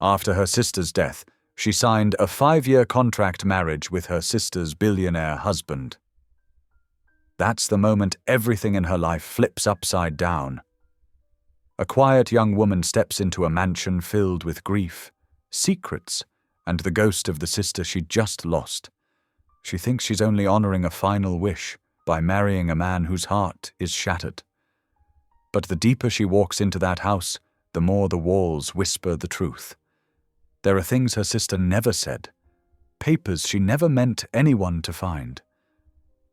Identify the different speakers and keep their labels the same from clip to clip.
Speaker 1: After her sister's death, she signed a 5-year contract marriage with her sister's billionaire husband. That's the moment everything in her life flips upside down. A quiet young woman steps into a mansion filled with grief, secrets, and the ghost of the sister she'd just lost. She thinks she's only honoring a final wish by marrying a man whose heart is shattered. But the deeper she walks into that house, the more the walls whisper the truth. There are things her sister never said, papers she never meant anyone to find,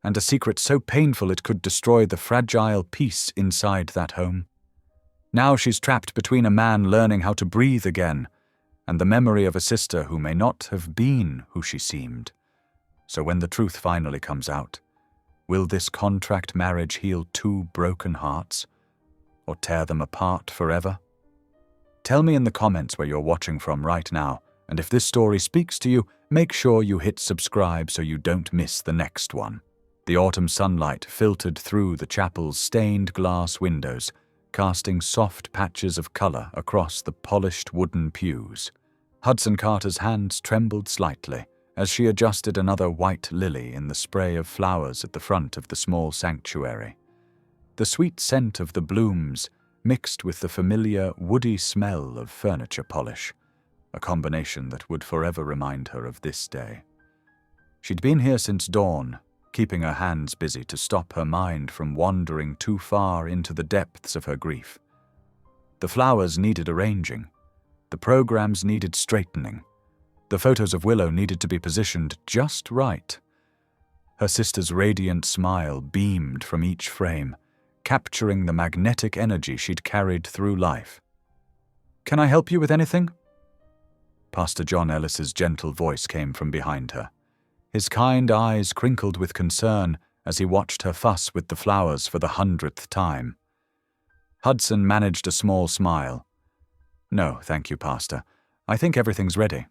Speaker 1: and a secret so painful it could destroy the fragile peace inside that home. Now she's trapped between a man learning how to breathe again and the memory of a sister who may not have been who she seemed. So when the truth finally comes out, will this contract marriage heal 2 broken hearts, or tear them apart forever? Tell me in the comments where you're watching from right now, and if this story speaks to you, make sure you hit subscribe so you don't miss the next one. The autumn sunlight filtered through the chapel's stained glass windows, casting soft patches of color across the polished wooden pews. Hudson Carter's hands trembled slightly as she adjusted another white lily in the spray of flowers at the front of the small sanctuary. The sweet scent of the blooms mixed with the familiar woody smell of furniture polish, a combination that would forever remind her of this day. She'd been here since dawn, keeping her hands busy to stop her mind from wandering too far into the depths of her grief. The flowers needed arranging. The programs needed straightening. The photos of Willow needed to be positioned just right. Her sister's radiant smile beamed from each frame, capturing the magnetic energy she'd carried through life. "Can I help you with anything?" Pastor John Ellis's gentle voice came from behind her. His kind eyes crinkled with concern as he watched her fuss with the flowers for the 100th time. Hudson managed a small smile. "No, thank you, Pastor. I think everything's ready."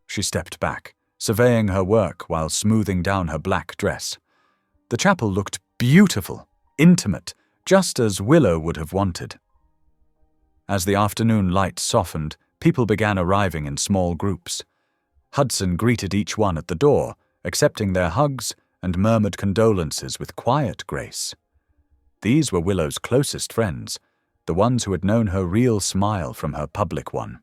Speaker 1: She stepped back, surveying her work while smoothing down her black dress. The chapel looked beautiful, intimate, just as Willow would have wanted. As the afternoon light softened, people began arriving in small groups. Hudson greeted each one at the door, accepting their hugs and murmured condolences with quiet grace. These were Willow's closest friends, the ones who had known her real smile from her public one.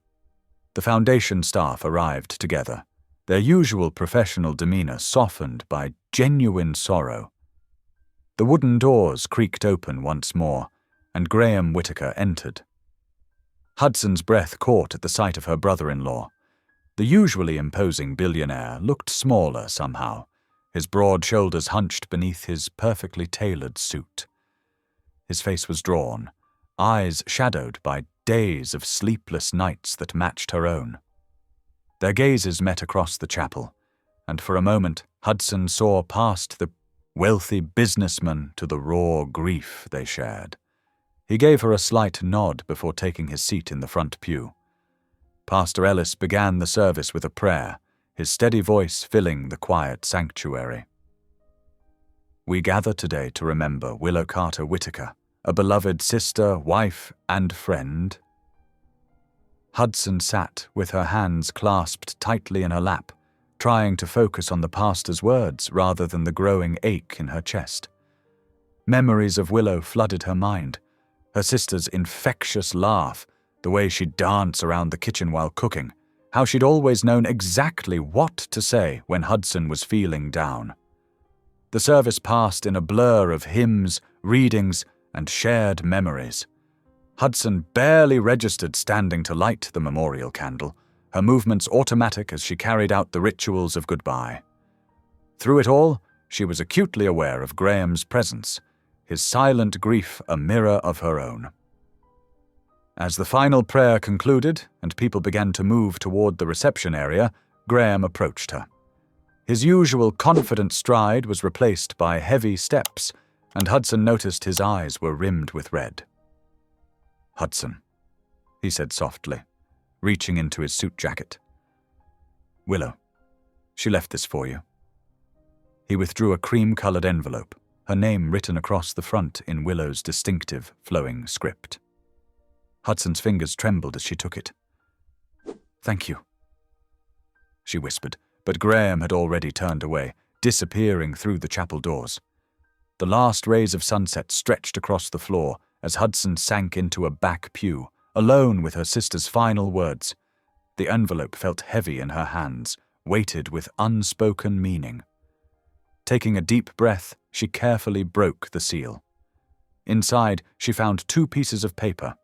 Speaker 1: The foundation staff arrived together, their usual professional demeanor softened by genuine sorrow. The wooden doors creaked open once more, and Graham Whitaker entered. Hudson's breath caught at the sight of her brother-in-law. The usually imposing billionaire looked smaller somehow, his broad shoulders hunched beneath his perfectly tailored suit. His face was drawn, eyes shadowed by days of sleepless nights that matched her own. Their gazes met across the chapel, and for a moment Hudson saw past the wealthy businessman to the raw grief they shared. He gave her a slight nod before taking his seat in the front pew. Pastor Ellis began the service with a prayer, his steady voice filling the quiet sanctuary. "We gather today to remember Willow Carter Whitaker, a beloved sister, wife, and friend." Hudson sat with her hands clasped tightly in her lap, trying to focus on the pastor's words rather than the growing ache in her chest. Memories of Willow flooded her mind, her sister's infectious laugh, the way she'd dance around the kitchen while cooking, how she'd always known exactly what to say when Hudson was feeling down. The service passed in a blur of hymns, readings, and shared memories. Hudson barely registered standing to light the memorial candle, her movements automatic as she carried out the rituals of goodbye. Through it all, she was acutely aware of Graham's presence, his silent grief a mirror of her own. As the final prayer concluded and people began to move toward the reception area, Graham approached her. His usual confident stride was replaced by heavy steps, and Hudson noticed his eyes were rimmed with red. "Hudson," he said softly, reaching into his suit jacket. "Willow, she left this for you." He withdrew a cream-colored envelope, her name written across the front in Willow's distinctive, flowing script. Hudson's fingers trembled as she took it. "Thank you," she whispered, but Graham had already turned away, disappearing through the chapel doors. The last rays of sunset stretched across the floor as Hudson sank into a back pew, alone with her sister's final words. The envelope felt heavy in her hands, weighted with unspoken meaning. Taking a deep breath, she carefully broke the seal. Inside, she found 2 pieces of paper.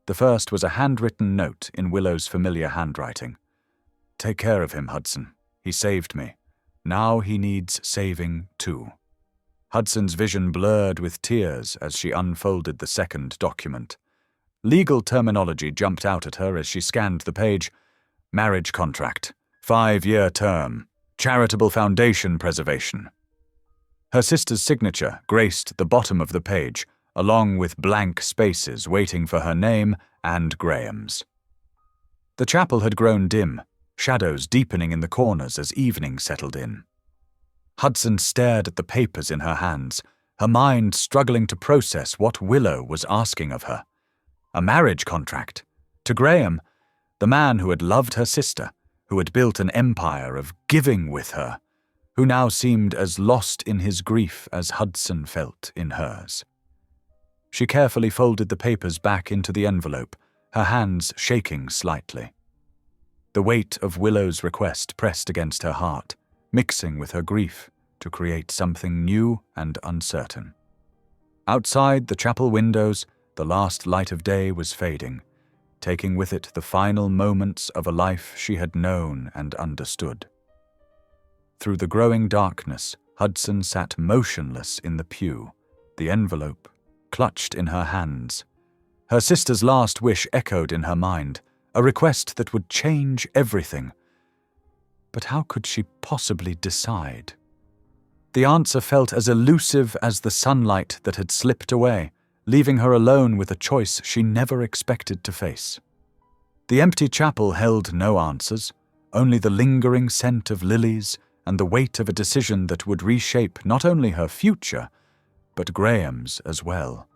Speaker 1: The first was a handwritten note in Willow's familiar handwriting. "Take care of him, Hudson. He saved me. Now he needs saving too." Hudson's vision blurred with tears as she unfolded the second document. Legal terminology jumped out at her as she scanned the page. Marriage contract, 5-year term, charitable foundation preservation. Her sister's signature graced the bottom of the page, along with blank spaces waiting for her name and Graham's. The chapel had grown dim, shadows deepening in the corners as evening settled in. Hudson stared at the papers in her hands, her mind struggling to process what Willow was asking of her. A marriage contract. To Graham, the man who had loved her sister, who had built an empire of giving with her, who now seemed as lost in his grief as Hudson felt in hers. She carefully folded the papers back into the envelope, her hands shaking slightly. The weight of Willow's request pressed against her heart, mixing with her grief to create something new and uncertain. Outside the chapel windows, the last light of day was fading, taking with it the final moments of a life she had known and understood. Through the growing darkness, Hudson sat motionless in the pew, the envelope clutched in her hands. Her sister's last wish echoed in her mind, a request that would change everything. But how could she possibly decide? The answer felt as elusive as the sunlight that had slipped away, leaving her alone with a choice she never expected to face. The empty chapel held no answers, only the lingering scent of lilies and the weight of a decision that would reshape not only her future, but Graham's as well.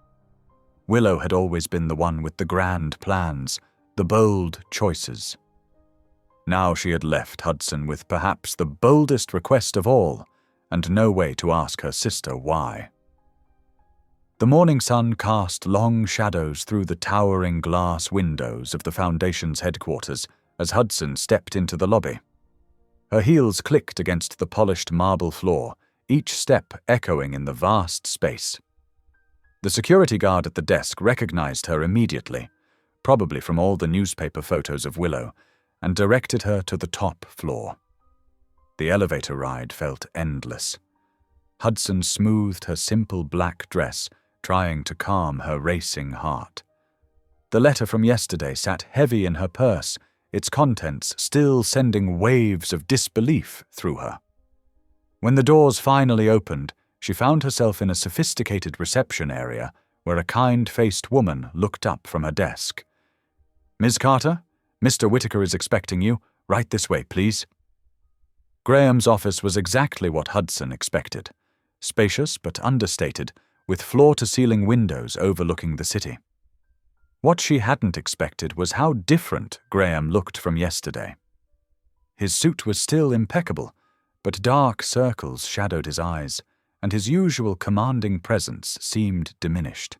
Speaker 1: Willow had always been the one with the grand plans, the bold choices. Now she had left Hudson with perhaps the boldest request of all, and no way to ask her sister why. The morning sun cast long shadows through the towering glass windows of the Foundation's headquarters as Hudson stepped into the lobby. Her heels clicked against the polished marble floor, each step echoing in the vast space. The security guard at the desk recognized her immediately, probably from all the newspaper photos of Willow, and directed her to the top floor. The elevator ride felt endless. Hudson smoothed her simple black dress, trying to calm her racing heart. The letter from yesterday sat heavy in her purse, its contents still sending waves of disbelief through her. When the doors finally opened, she found herself in a sophisticated reception area where a kind-faced woman looked up from her desk. "Ms. Carter, Mr. Whitaker is expecting you. Right this way, please." Graham's office was exactly what Hudson expected. Spacious but understated, with floor-to-ceiling windows overlooking the city. What she hadn't expected was how different Graham looked from yesterday. His suit was still impeccable, but dark circles shadowed his eyes, and his usual commanding presence seemed diminished.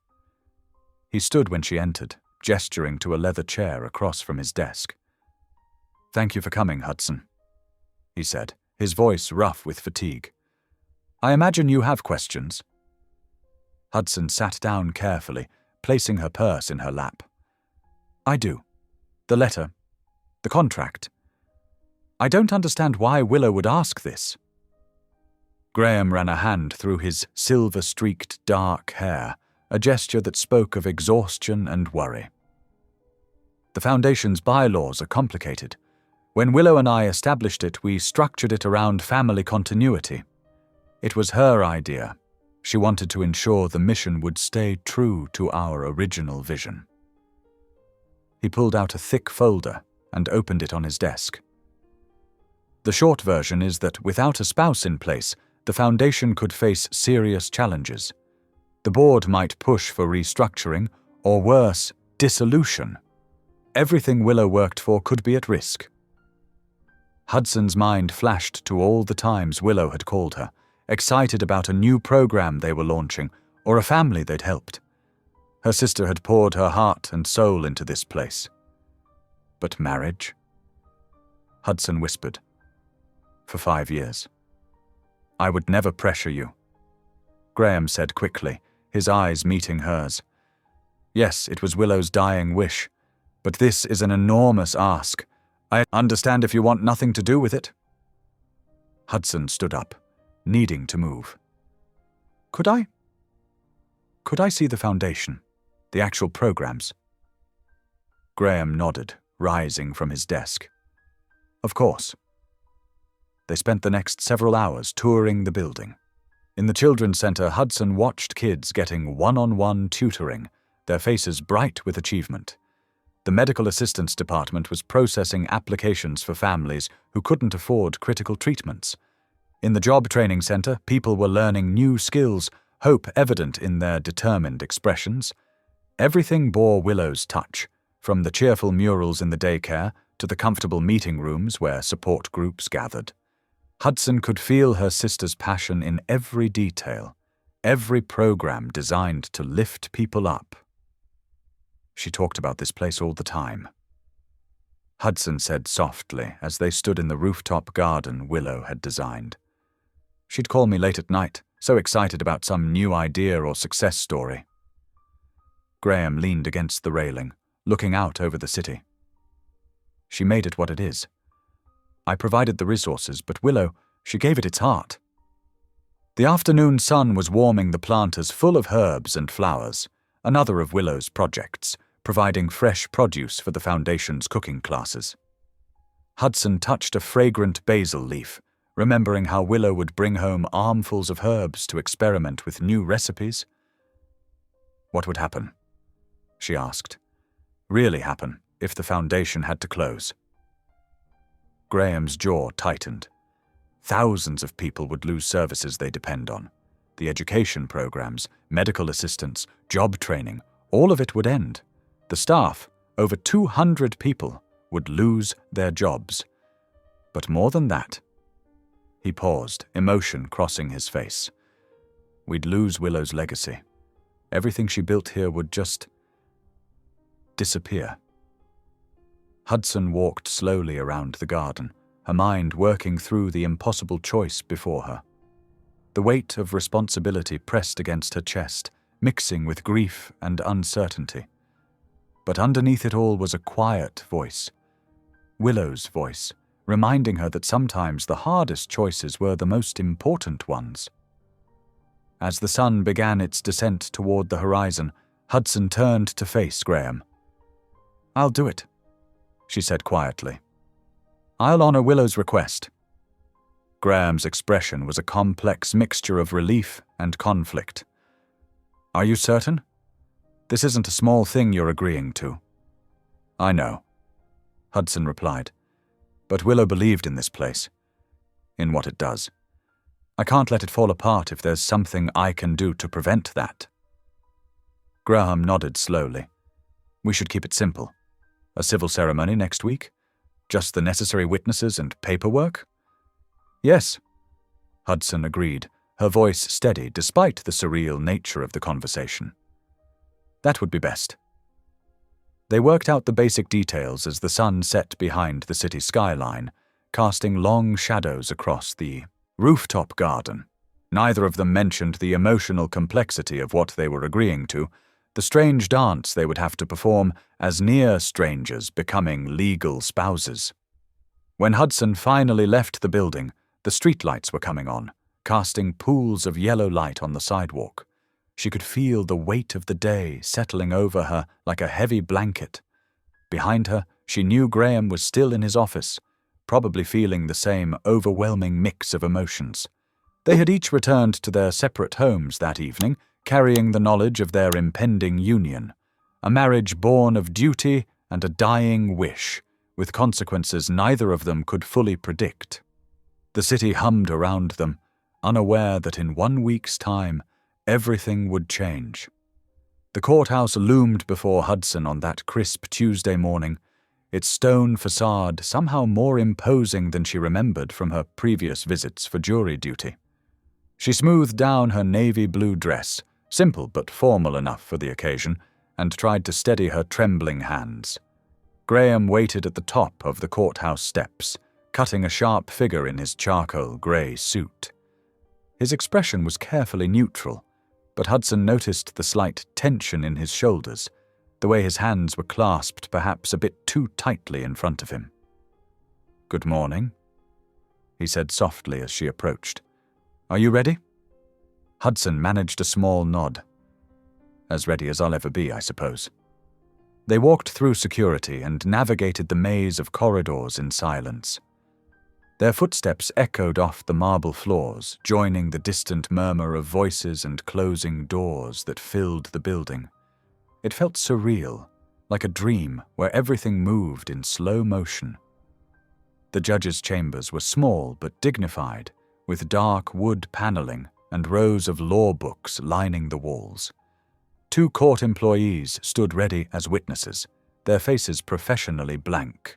Speaker 1: He stood when she entered, gesturing to a leather chair across from his desk. "Thank you for coming, Hudson," he said, his voice rough with fatigue. "I imagine you have questions." Hudson sat down carefully, placing her purse in her lap. "I do. The letter. The contract. I don't understand why Willow would ask this." Graham ran a hand through his silver-streaked dark hair, a gesture that spoke of exhaustion and worry. "The Foundation's bylaws are complicated. When Willow and I established it, we structured it around family continuity. It was her idea. She wanted to ensure the mission would stay true to our original vision." He pulled out a thick folder and opened it on his desk. "The short version is that without a spouse in place, the Foundation could face serious challenges. The board might push for restructuring, or worse, dissolution. Everything Willow worked for could be at risk, Hudson's mind flashed to all the times Willow had called her, excited about a new program they were launching or a family they'd helped. Her sister had poured her heart and soul into this place. But marriage? Hudson whispered. For 5 years. I would never pressure you. Graham said quickly, his eyes meeting hers. Yes, it was Willow's dying wish, but this is an enormous ask. I understand if you want nothing to do with it. Hudson stood up, needing to move. Could I see the foundation, the actual programs? Graham nodded, rising from his desk. Of course. They spent the next several hours touring the building. In the children's center, Hudson watched kids getting one-on-one tutoring, their faces bright with achievement. The medical assistance department was processing applications for families who couldn't afford critical treatments. In the job training center, people were learning new skills, hope evident in their determined expressions. Everything bore Willow's touch, from the cheerful murals in the daycare to the comfortable meeting rooms where support groups gathered. Hudson could feel her sister's passion in every detail, every program designed to lift people up. She talked about this place all the time. Hudson said softly as they stood in the rooftop garden Willow had designed. She'd call me late at night, so excited about some new idea or success story. Graham leaned against the railing, looking out over the city. She made it what it is. I provided the resources, but Willow, she gave it its heart. The afternoon sun was warming the planters full of herbs and flowers, another of Willow's projects, providing fresh produce for the Foundation's cooking classes. Hudson touched a fragrant basil leaf, remembering how Willow would bring home armfuls of herbs to experiment with new recipes. What would happen? She asked. Really happen if the Foundation had to close? Graham's jaw tightened. Thousands of people would lose services they depend on. The education programs, medical assistance, job training, all of it would end. The staff, over 200 people, would lose their jobs. But more than that. He paused, emotion crossing his face. We'd lose Willow's legacy. Everything she built here would just disappear. Hudson walked slowly around the garden, her mind working through the impossible choice before her. The weight of responsibility pressed against her chest, mixing with grief and uncertainty. But underneath it all was a quiet voice, Willow's voice, reminding her that sometimes the hardest choices were the most important ones. As the sun began its descent toward the horizon, Hudson turned to face Graham. I'll do it, she said quietly. I'll honor Willow's request. Graham's expression was a complex mixture of relief and conflict. Are you certain? This isn't a small thing you're agreeing to. I know, Hudson replied. But Willow believed in this place, in what it does. I can't let it fall apart if there's something I can do to prevent that. Graham nodded slowly. We should keep it simple. A civil ceremony next week? Just the necessary witnesses and paperwork? Yes, Hudson agreed, her voice steady despite the surreal nature of the conversation. That would be best. They worked out the basic details as the sun set behind the city skyline, casting long shadows across the rooftop garden. Neither of them mentioned the emotional complexity of what they were agreeing to, the strange dance they would have to perform as near strangers becoming legal spouses. When Hudson finally left the building, the streetlights were coming on, casting pools of yellow light on the sidewalk. She could feel the weight of the day settling over her like a heavy blanket. Behind her, she knew Graham was still in his office, probably feeling the same overwhelming mix of emotions. They had each returned to their separate homes that evening, carrying the knowledge of their impending union, a marriage born of duty and a dying wish, with consequences neither of them could fully predict. The city hummed around them, unaware that in 1 week's time, everything would change. The courthouse loomed before Hudson on that crisp Tuesday morning, its stone facade somehow more imposing than she remembered from her previous visits for jury duty. She smoothed down her navy blue dress, simple but formal enough for the occasion, and tried to steady her trembling hands. Graham waited at the top of the courthouse steps, cutting a sharp figure in his charcoal grey suit. His expression was carefully neutral, but Hudson noticed the slight tension in his shoulders, the way his hands were clasped perhaps a bit too tightly in front of him. "Good morning," he said softly as she approached. "Are you ready?" Hudson managed a small nod. "As ready as I'll ever be, I suppose." They walked through security and navigated the maze of corridors in silence. Their footsteps echoed off the marble floors, joining the distant murmur of voices and closing doors that filled the building. It felt surreal, like a dream where everything moved in slow motion. The judge's chambers were small but dignified, with dark wood paneling and rows of law books lining the walls. 2 court employees stood ready as witnesses, their faces professionally blank.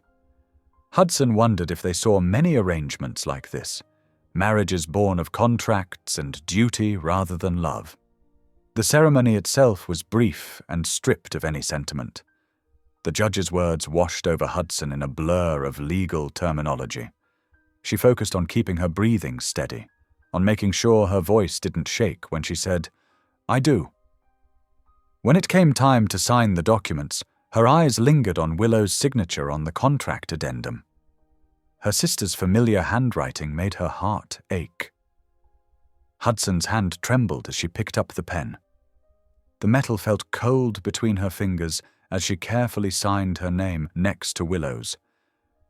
Speaker 1: Hudson wondered if they saw many arrangements like this, marriages born of contracts and duty rather than love. The ceremony itself was brief and stripped of any sentiment. The judge's words washed over Hudson in a blur of legal terminology. She focused on keeping her breathing steady, on making sure her voice didn't shake when she said, "I do." When it came time to sign the documents, her eyes lingered on Willow's signature on the contract addendum. Her sister's familiar handwriting made her heart ache. Hudson's hand trembled as she picked up the pen. The metal felt cold between her fingers as she carefully signed her name next to Willow's.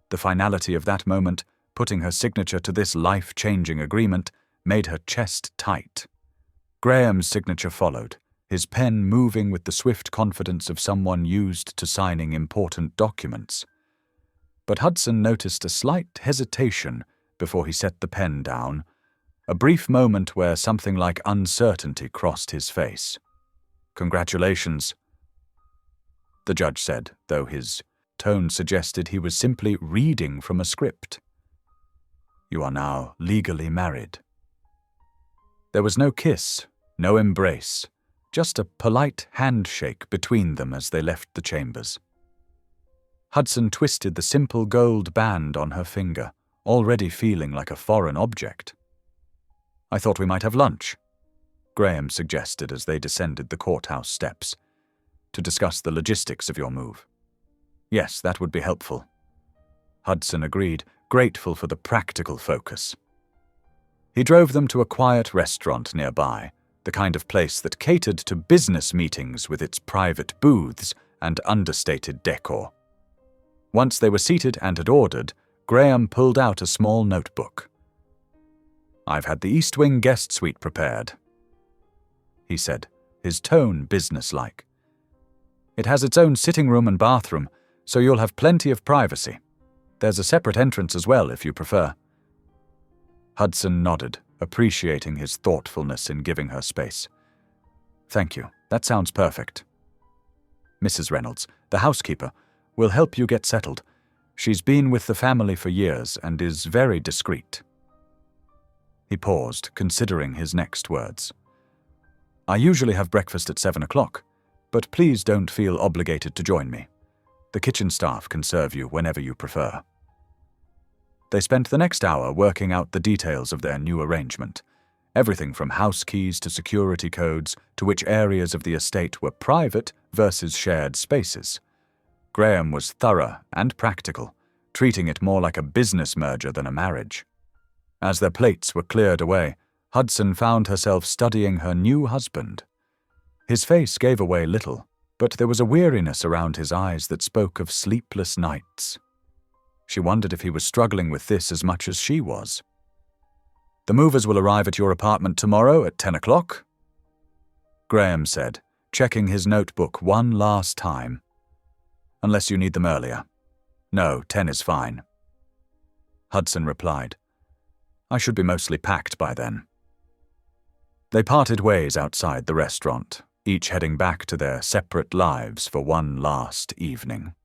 Speaker 1: The finality of that moment, putting her signature to this life-changing agreement, made her chest tight. Graham's signature followed, his pen moving with the swift confidence of someone used to signing important documents. But Hudson noticed a slight hesitation before he set the pen down, a brief moment where something like uncertainty crossed his face. "Congratulations," the judge said, though his tone suggested he was simply reading from a script. "You are now legally married." There was no kiss, no embrace, just a polite handshake between them as they left the chambers. Hudson twisted the simple gold band on her finger, already feeling like a foreign object. "I thought we might have lunch," Graham suggested as they descended the courthouse steps, "to discuss the logistics of your move." "Yes, that would be helpful," Hudson agreed, grateful for the practical focus. He drove them to a quiet restaurant nearby, the kind of place that catered to business meetings with its private booths and understated decor. Once they were seated and had ordered, Graham pulled out a small notebook. "I've had the East Wing guest suite prepared," he said, his tone businesslike. "It has its own sitting room and bathroom, so you'll have plenty of privacy. There's a separate entrance as well, if you prefer." Hudson nodded, appreciating his thoughtfulness in giving her space. "Thank you. That sounds perfect. Mrs. Reynolds, the housekeeper, will help you get settled. She's been with the family for years and is very discreet." He paused, considering his next words. "I usually have breakfast at 7 o'clock, but please don't feel obligated to join me. The kitchen staff can serve you whenever you prefer." They spent the next hour working out the details of their new arrangement, everything from house keys to security codes to which areas of the estate were private versus shared spaces. Graham was thorough and practical, treating it more like a business merger than a marriage. As their plates were cleared away, Hudson found herself studying her new husband. His face gave away little, but there was a weariness around his eyes that spoke of sleepless nights. She wondered if he was struggling with this as much as she was. "The movers will arrive at your apartment tomorrow at 10 o'clock, Graham said, checking his notebook one last time. "Unless you need them earlier." "No, 10 is fine," Hudson replied. "I should be mostly packed by then." They parted ways outside the restaurant, each heading back to their separate lives for one last evening.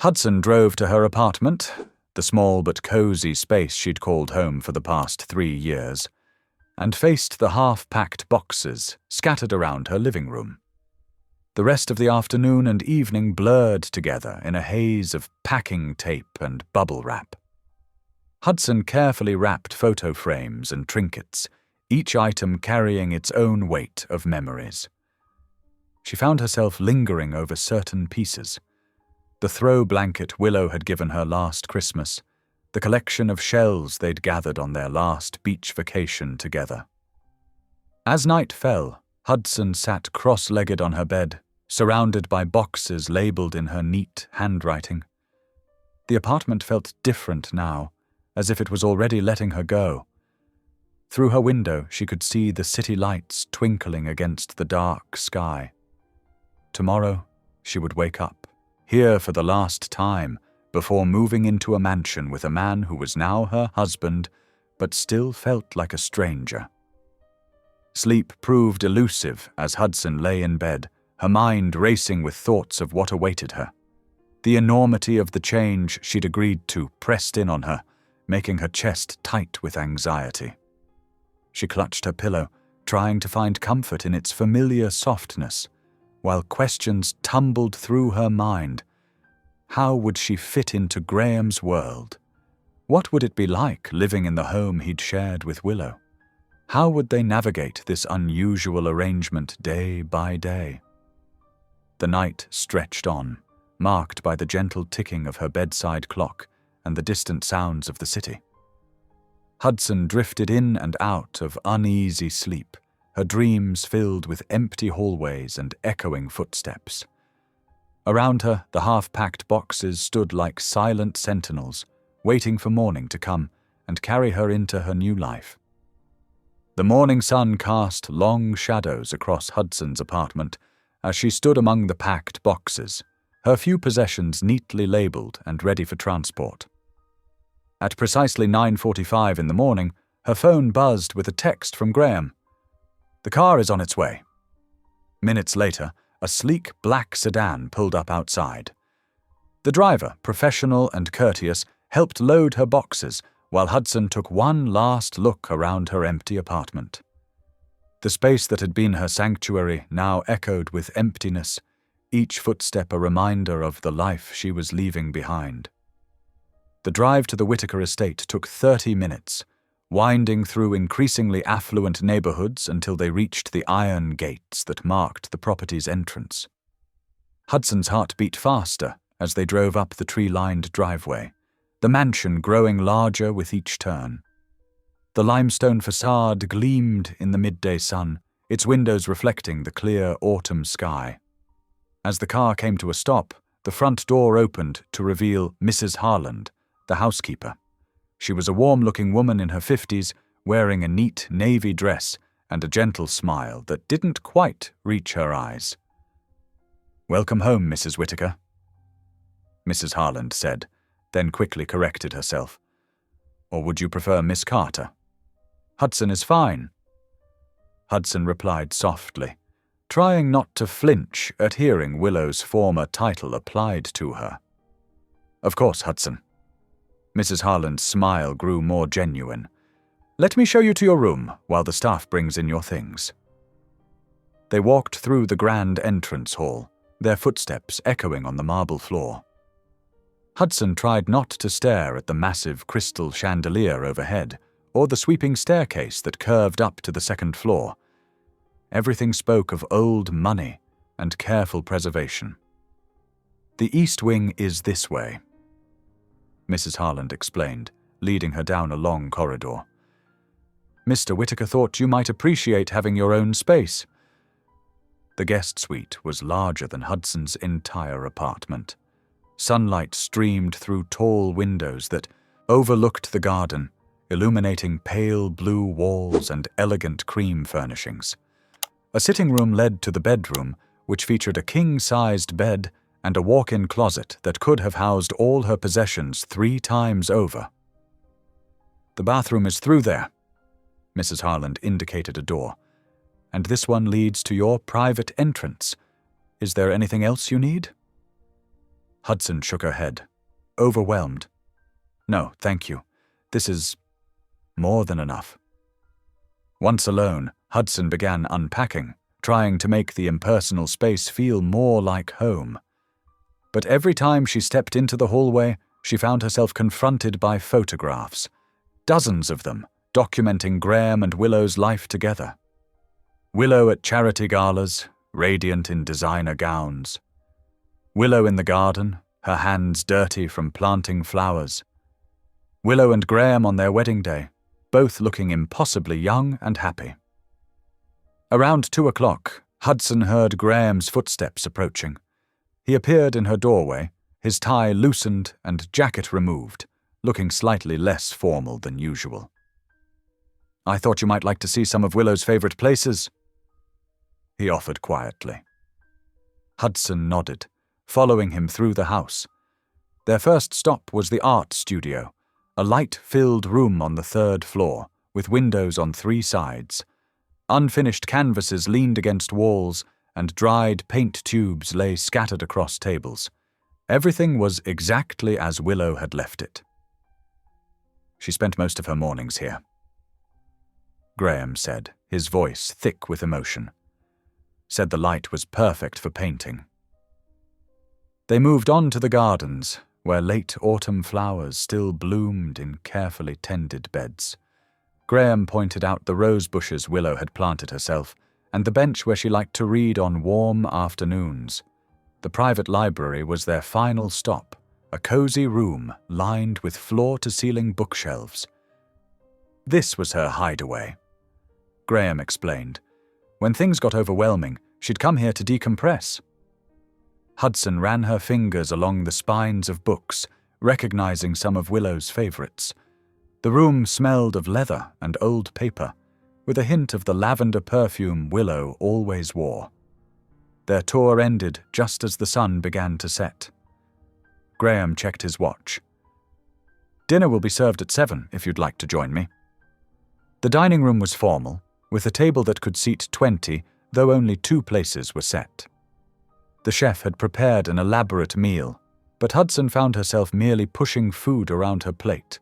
Speaker 1: Hudson drove to her apartment, the small but cozy space she'd called home for the past 3 years, and faced the half-packed boxes scattered around her living room. The rest of the afternoon and evening blurred together in a haze of packing tape and bubble wrap. Hudson carefully wrapped photo frames and trinkets, each item carrying its own weight of memories. She found herself lingering over certain pieces. The throw blanket Willow had given her last Christmas, the collection of shells they'd gathered on their last beach vacation together. As night fell, Hudson sat cross-legged on her bed, surrounded by boxes labeled in her neat handwriting. The apartment felt different now, as if it was already letting her go. Through her window, she could see the city lights twinkling against the dark sky. Tomorrow, she would wake up, here for the last time, before moving into a mansion with a man who was now her husband, but still felt like a stranger. Sleep proved elusive as Hudson lay in bed, her mind racing with thoughts of what awaited her. The enormity of the change she'd agreed to pressed in on her, making her chest tight with anxiety. She clutched her pillow, trying to find comfort in its familiar softness, while questions tumbled through her mind. How would she fit into Graham's world? What would it be like living in the home he'd shared with Willow? How would they navigate this unusual arrangement day by day? The night stretched on, marked by the gentle ticking of her bedside clock and the distant sounds of the city. Hudson drifted in and out of uneasy sleep, her dreams filled with empty hallways and echoing footsteps. Around her, the half-packed boxes stood like silent sentinels, waiting for morning to come and carry her into her new life. The morning sun cast long shadows across Hudson's apartment as she stood among the packed boxes, her few possessions neatly labeled and ready for transport. At precisely 9:45 in the morning, her phone buzzed with a text from Graham. "The car is on its way." Minutes later, a sleek black sedan pulled up outside. The driver, professional and courteous, helped load her boxes, while Hudson took one last look around her empty apartment. The space that had been her sanctuary now echoed with emptiness, each footstep a reminder of the life she was leaving behind. The drive to the Whitaker estate took 30 minutes, winding through increasingly affluent neighborhoods until they reached the iron gates that marked the property's entrance. Hudson's heart beat faster as they drove up the tree-lined driveway, the mansion growing larger with each turn. The limestone facade gleamed in the midday sun, its windows reflecting the clear autumn sky. As the car came to a stop, the front door opened to reveal Mrs. Harland, the housekeeper. She was a warm-looking woman in her 50s, wearing a neat navy dress and a gentle smile that didn't quite reach her eyes. "Welcome home, Mrs. Whitaker," Mrs. Harland said, then quickly corrected herself. "Or would you prefer Miss Carter?" "Hudson is fine," Hudson replied softly, trying not to flinch at hearing Willow's former title applied to her. "Of course, Hudson." Mrs. Harland's smile grew more genuine. "Let me show you to your room while the staff brings in your things." They walked through the grand entrance hall, their footsteps echoing on the marble floor. Hudson tried not to stare at the massive crystal chandelier overhead or the sweeping staircase that curved up to the second floor. Everything spoke of old money and careful preservation. "The east wing is this way," Mrs. Harland explained, leading her down a long corridor. "Mr. Whitaker thought you might appreciate having your own space." The guest suite was larger than Hudson's entire apartment. Sunlight streamed through tall windows that overlooked the garden, illuminating pale blue walls and elegant cream furnishings. A sitting room led to the bedroom, which featured a king-sized bed and a walk-in closet that could have housed all her possessions 3 times over. "The bathroom is through there," Mrs. Harland indicated a door, "and this one leads to your private entrance. Is there anything else you need?" Hudson shook her head, overwhelmed. No, thank you. This is more than enough. Once alone, Hudson began unpacking, trying to make the impersonal space feel more like home. But every time she stepped into the hallway, she found herself confronted by photographs, dozens of them, documenting Graham and Willow's life together. Willow at charity galas, radiant in designer gowns. Willow in the garden, her hands dirty from planting flowers. Willow and Graham on their wedding day, both looking impossibly young and happy. Around 2:00, Hudson heard Graham's footsteps approaching. He appeared in her doorway, his tie loosened and jacket removed, looking slightly less formal than usual. I thought you might like to see some of Willow's favorite places, he offered quietly. Hudson nodded, following him through the house. Their first stop was the art studio, a light-filled room on the 3rd floor, with windows on 3 sides. Unfinished canvases leaned against walls, and dried paint tubes lay scattered across tables. Everything was exactly as Willow had left it. She spent most of her mornings here, Graham said, his voice thick with emotion. Said the light was perfect for painting. They moved on to the gardens, where late autumn flowers still bloomed in carefully tended beds. Graham pointed out the rose bushes Willow had planted herself, and the bench where she liked to read on warm afternoons. The private library was their final stop, a cozy room lined with floor-to-ceiling bookshelves. This was her hideaway, Graham explained. When things got overwhelming, she'd come here to decompress. Hudson ran her fingers along the spines of books, recognizing some of Willow's favorites. The room smelled of leather and old paper, with a hint of the lavender perfume Willow always wore. Their tour ended just as the sun began to set. Graham checked his watch. Dinner will be served at 7 if you'd like to join me. The dining room was formal, with a table that could seat 20, though only 2 places were set. The chef had prepared an elaborate meal, but Hudson found herself merely pushing food around her plate.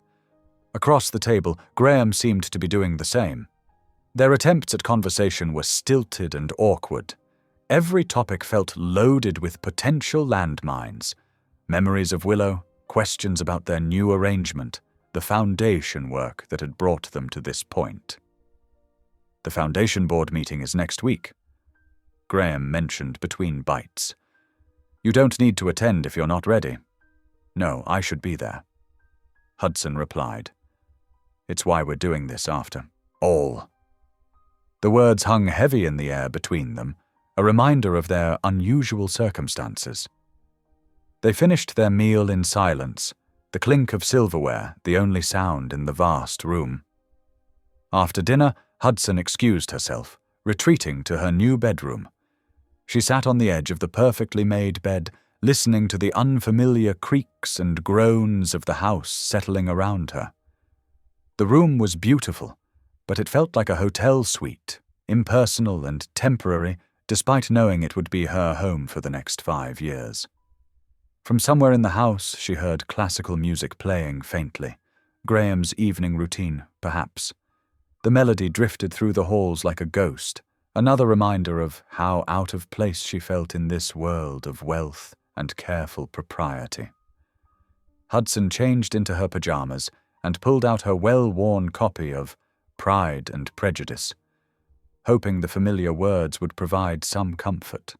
Speaker 1: Across the table, Graham seemed to be doing the same. Their attempts at conversation were stilted and awkward. Every topic felt loaded with potential landmines. Memories of Willow, questions about their new arrangement, the foundation work that had brought them to this point. The foundation board meeting is next week, Graham mentioned between bites. You don't need to attend if you're not ready. No, I should be there, Hudson replied. It's why we're doing this after all. The words hung heavy in the air between them, a reminder of their unusual circumstances. They finished their meal in silence, the clink of silverware the only sound in the vast room. After dinner, Hudson excused herself, retreating to her new bedroom. She sat on the edge of the perfectly made bed, listening to the unfamiliar creaks and groans of the house settling around her. The room was beautiful, but it felt like a hotel suite, impersonal and temporary, despite knowing it would be her home for the next 5 years. From somewhere in the house, she heard classical music playing faintly. Graham's evening routine, perhaps. The melody drifted through the halls like a ghost, another reminder of how out of place she felt in this world of wealth and careful propriety. Hudson changed into her pajamas and pulled out her well-worn copy of Pride and Prejudice, hoping the familiar words would provide some comfort.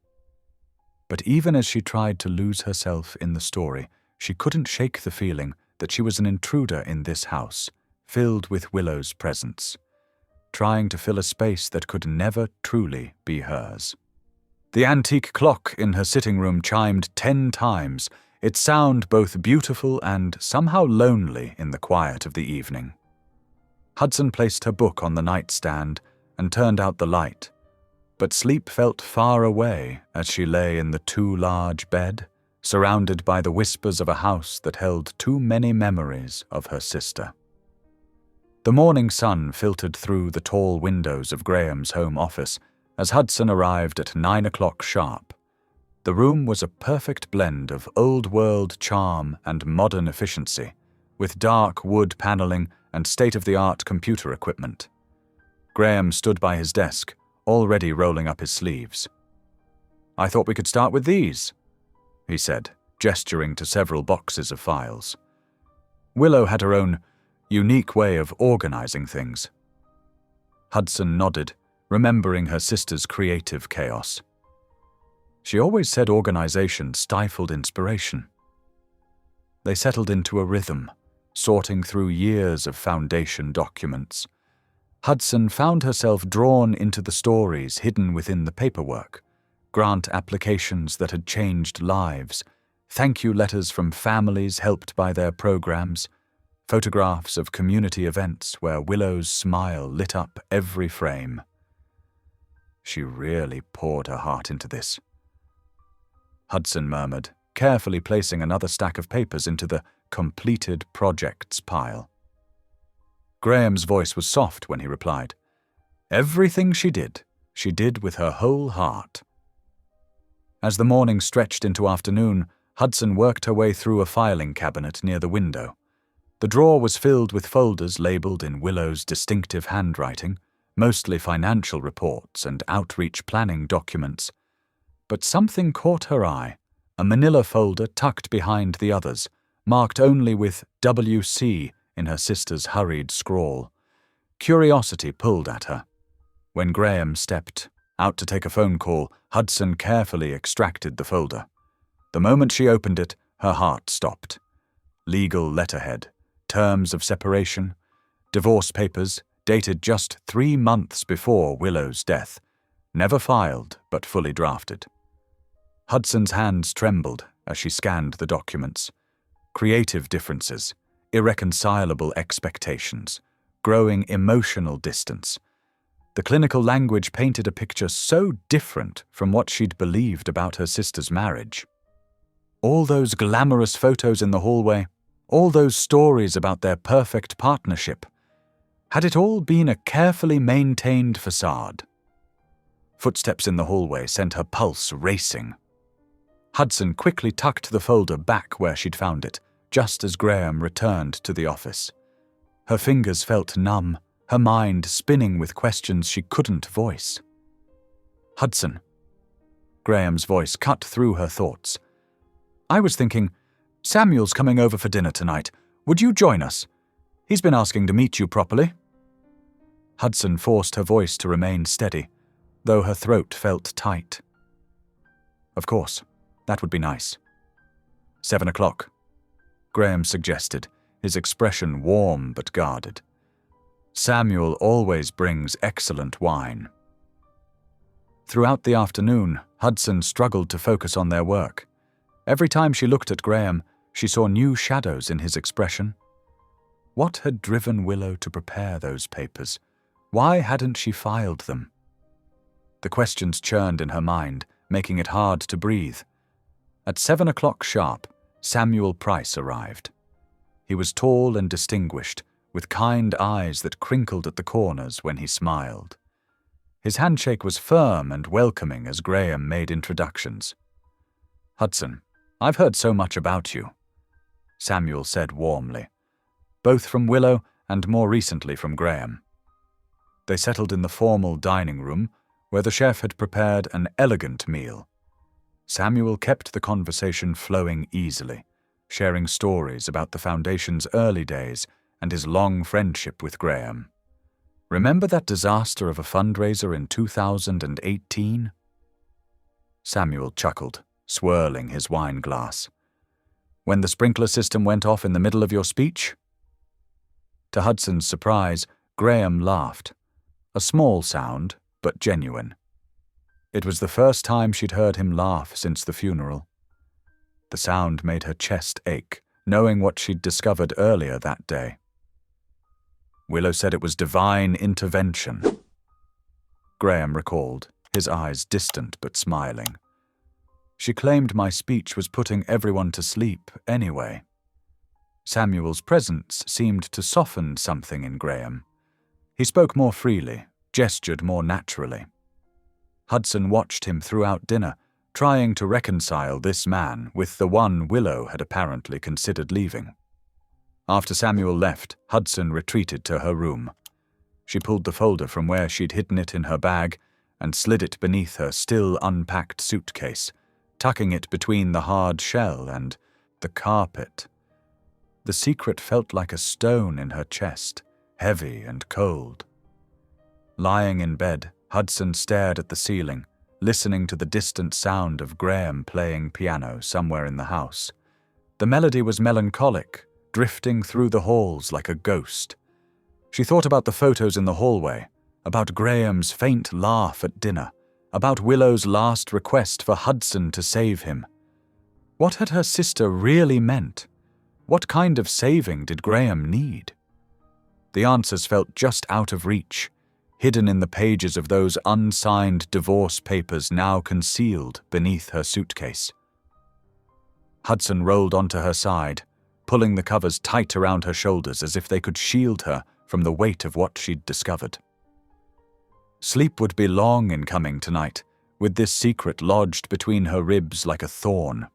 Speaker 1: But even as she tried to lose herself in the story, she couldn't shake the feeling that she was an intruder in this house, filled with Willow's presence, trying to fill a space that could never truly be hers. The antique clock in her sitting room chimed 10 times, its sound both beautiful and somehow lonely in the quiet of the evening. Hudson placed her book on the nightstand and turned out the light, but sleep felt far away as she lay in the too large bed, surrounded by the whispers of a house that held too many memories of her sister. The morning sun filtered through the tall windows of Graham's home office as Hudson arrived at 9 o'clock sharp. The room was a perfect blend of old-world charm and modern efficiency, with dark wood paneling and state-of-the-art computer equipment. Graham stood by his desk, already rolling up his sleeves. "I thought we could start with these," he said, gesturing to several boxes of files. Willow had her own unique way of organizing things. Hudson nodded, remembering her sister's creative chaos. She always said organization stifled inspiration. They settled into a rhythm, sorting through years of foundation documents. Hudson found herself drawn into the stories hidden within the paperwork, grant applications that had changed lives, thank you letters from families helped by their programs, photographs of community events where Willow's smile lit up every frame. She really poured her heart into this, Hudson murmured, carefully placing another stack of papers into the completed projects pile. Graham's voice was soft when he replied, "Everything she did with her whole heart." As the morning stretched into afternoon, Hudson worked her way through a filing cabinet near the window. The drawer was filled with folders labeled in Willow's distinctive handwriting, mostly financial reports and outreach planning documents. But something caught her eye, a manila folder tucked behind the others, marked only with WC in her sister's hurried scrawl. Curiosity pulled at her. When Graham stepped out to take a phone call, Hudson carefully extracted the folder. The moment she opened it, her heart stopped. Legal letterhead, terms of separation, divorce papers dated just 3 months before Willow's death, never filed but fully drafted. Hudson's hands trembled as she scanned the documents. Creative differences, irreconcilable expectations, growing emotional distance. The clinical language painted a picture so different from what she'd believed about her sister's marriage. All those glamorous photos in the hallway, all those stories about their perfect partnership. Had it all been a carefully maintained facade? Footsteps in the hallway sent her pulse racing. Hudson quickly tucked the folder back where she'd found it, just as Graham returned to the office. Her fingers felt numb, her mind spinning with questions she couldn't voice. "Hudson." Graham's voice cut through her thoughts. "I was thinking, Samuel's coming over for dinner tonight. Would you join us? He's been asking to meet you properly." Hudson forced her voice to remain steady, though her throat felt tight. "Of course. That would be nice." 7 o'clock, Graham suggested, his expression warm but guarded. "Samuel always brings excellent wine." Throughout the afternoon, Hudson struggled to focus on their work. Every time she looked at Graham, she saw new shadows in his expression. What had driven Willow to prepare those papers? Why hadn't she filed them? The questions churned in her mind, making it hard to breathe. At 7 o'clock sharp, Samuel Price arrived. He was tall and distinguished, with kind eyes that crinkled at the corners when he smiled. His handshake was firm and welcoming as Graham made introductions. "Hudson, I've heard so much about you," Samuel said warmly, both from Willow and more recently from Graham. They settled in the formal dining room, where the chef had prepared an elegant meal. Samuel kept the conversation flowing easily, sharing stories about the Foundation's early days and his long friendship with Graham. "Remember that disaster of a fundraiser in 2018? Samuel chuckled, swirling his wine glass. "When the sprinkler system went off in the middle of your speech?" To Hudson's surprise, Graham laughed. A small sound, but genuine. It was the first time she'd heard him laugh since the funeral. The sound made her chest ache, knowing what she'd discovered earlier that day. "Willow said it was divine intervention," Graham recalled, his eyes distant but smiling. "She claimed my speech was putting everyone to sleep anyway." Samuel's presence seemed to soften something in Graham. He spoke more freely, gestured more naturally. Hudson watched him throughout dinner, trying to reconcile this man with the one Willow had apparently considered leaving. After Samuel left, Hudson retreated to her room. She pulled the folder from where she'd hidden it in her bag and slid it beneath her still unpacked suitcase, tucking it between the hard shell and the carpet. The secret felt like a stone in her chest, heavy and cold. Lying in bed, Hudson stared at the ceiling, listening to the distant sound of Graham playing piano somewhere in the house. The melody was melancholic, drifting through the halls like a ghost. She thought about the photos in the hallway, about Graham's faint laugh at dinner, about Willow's last request for Hudson to save him. What had her sister really meant? What kind of saving did Graham need? The answers felt just out of reach, hidden in the pages of those unsigned divorce papers now concealed beneath her suitcase. Hudson rolled onto her side, pulling the covers tight around her shoulders as if they could shield her from the weight of what she'd discovered. Sleep would be long in coming tonight, with this secret lodged between her ribs like a thorn.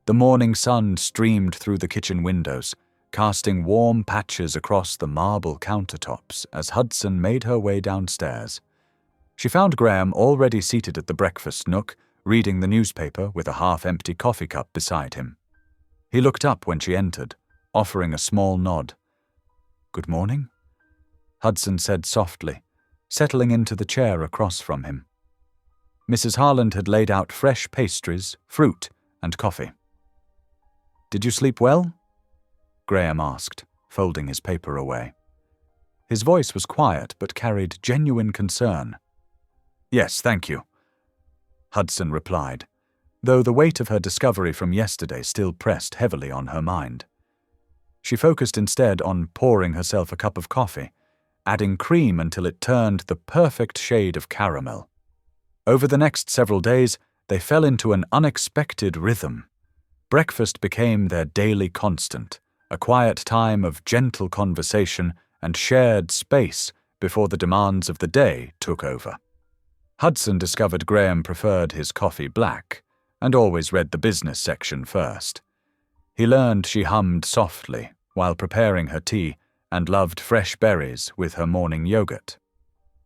Speaker 1: The morning sun streamed through the kitchen windows, casting warm patches across the marble countertops as Hudson made her way downstairs. She found Graham already seated at the breakfast nook, reading the newspaper with a half-empty coffee cup beside him. He looked up when she entered, offering a small nod. "Good morning," Hudson said softly, settling into the chair across from him. Mrs. Harland had laid out fresh pastries, fruit, and coffee. "Did you sleep well?" Graham asked, folding his paper away. His voice was quiet but carried genuine concern. "Yes, thank you," Hudson replied, though the weight of her discovery from yesterday still pressed heavily on her mind. She focused instead on pouring herself a cup of coffee, adding cream until it turned the perfect shade of caramel. Over the next several days, they fell into an unexpected rhythm. Breakfast became their daily constant, a quiet time of gentle conversation and shared space before the demands of the day took over. Hudson discovered Graham preferred his coffee black and always read the business section first. He learned she hummed softly while preparing her tea and loved fresh berries with her morning yogurt.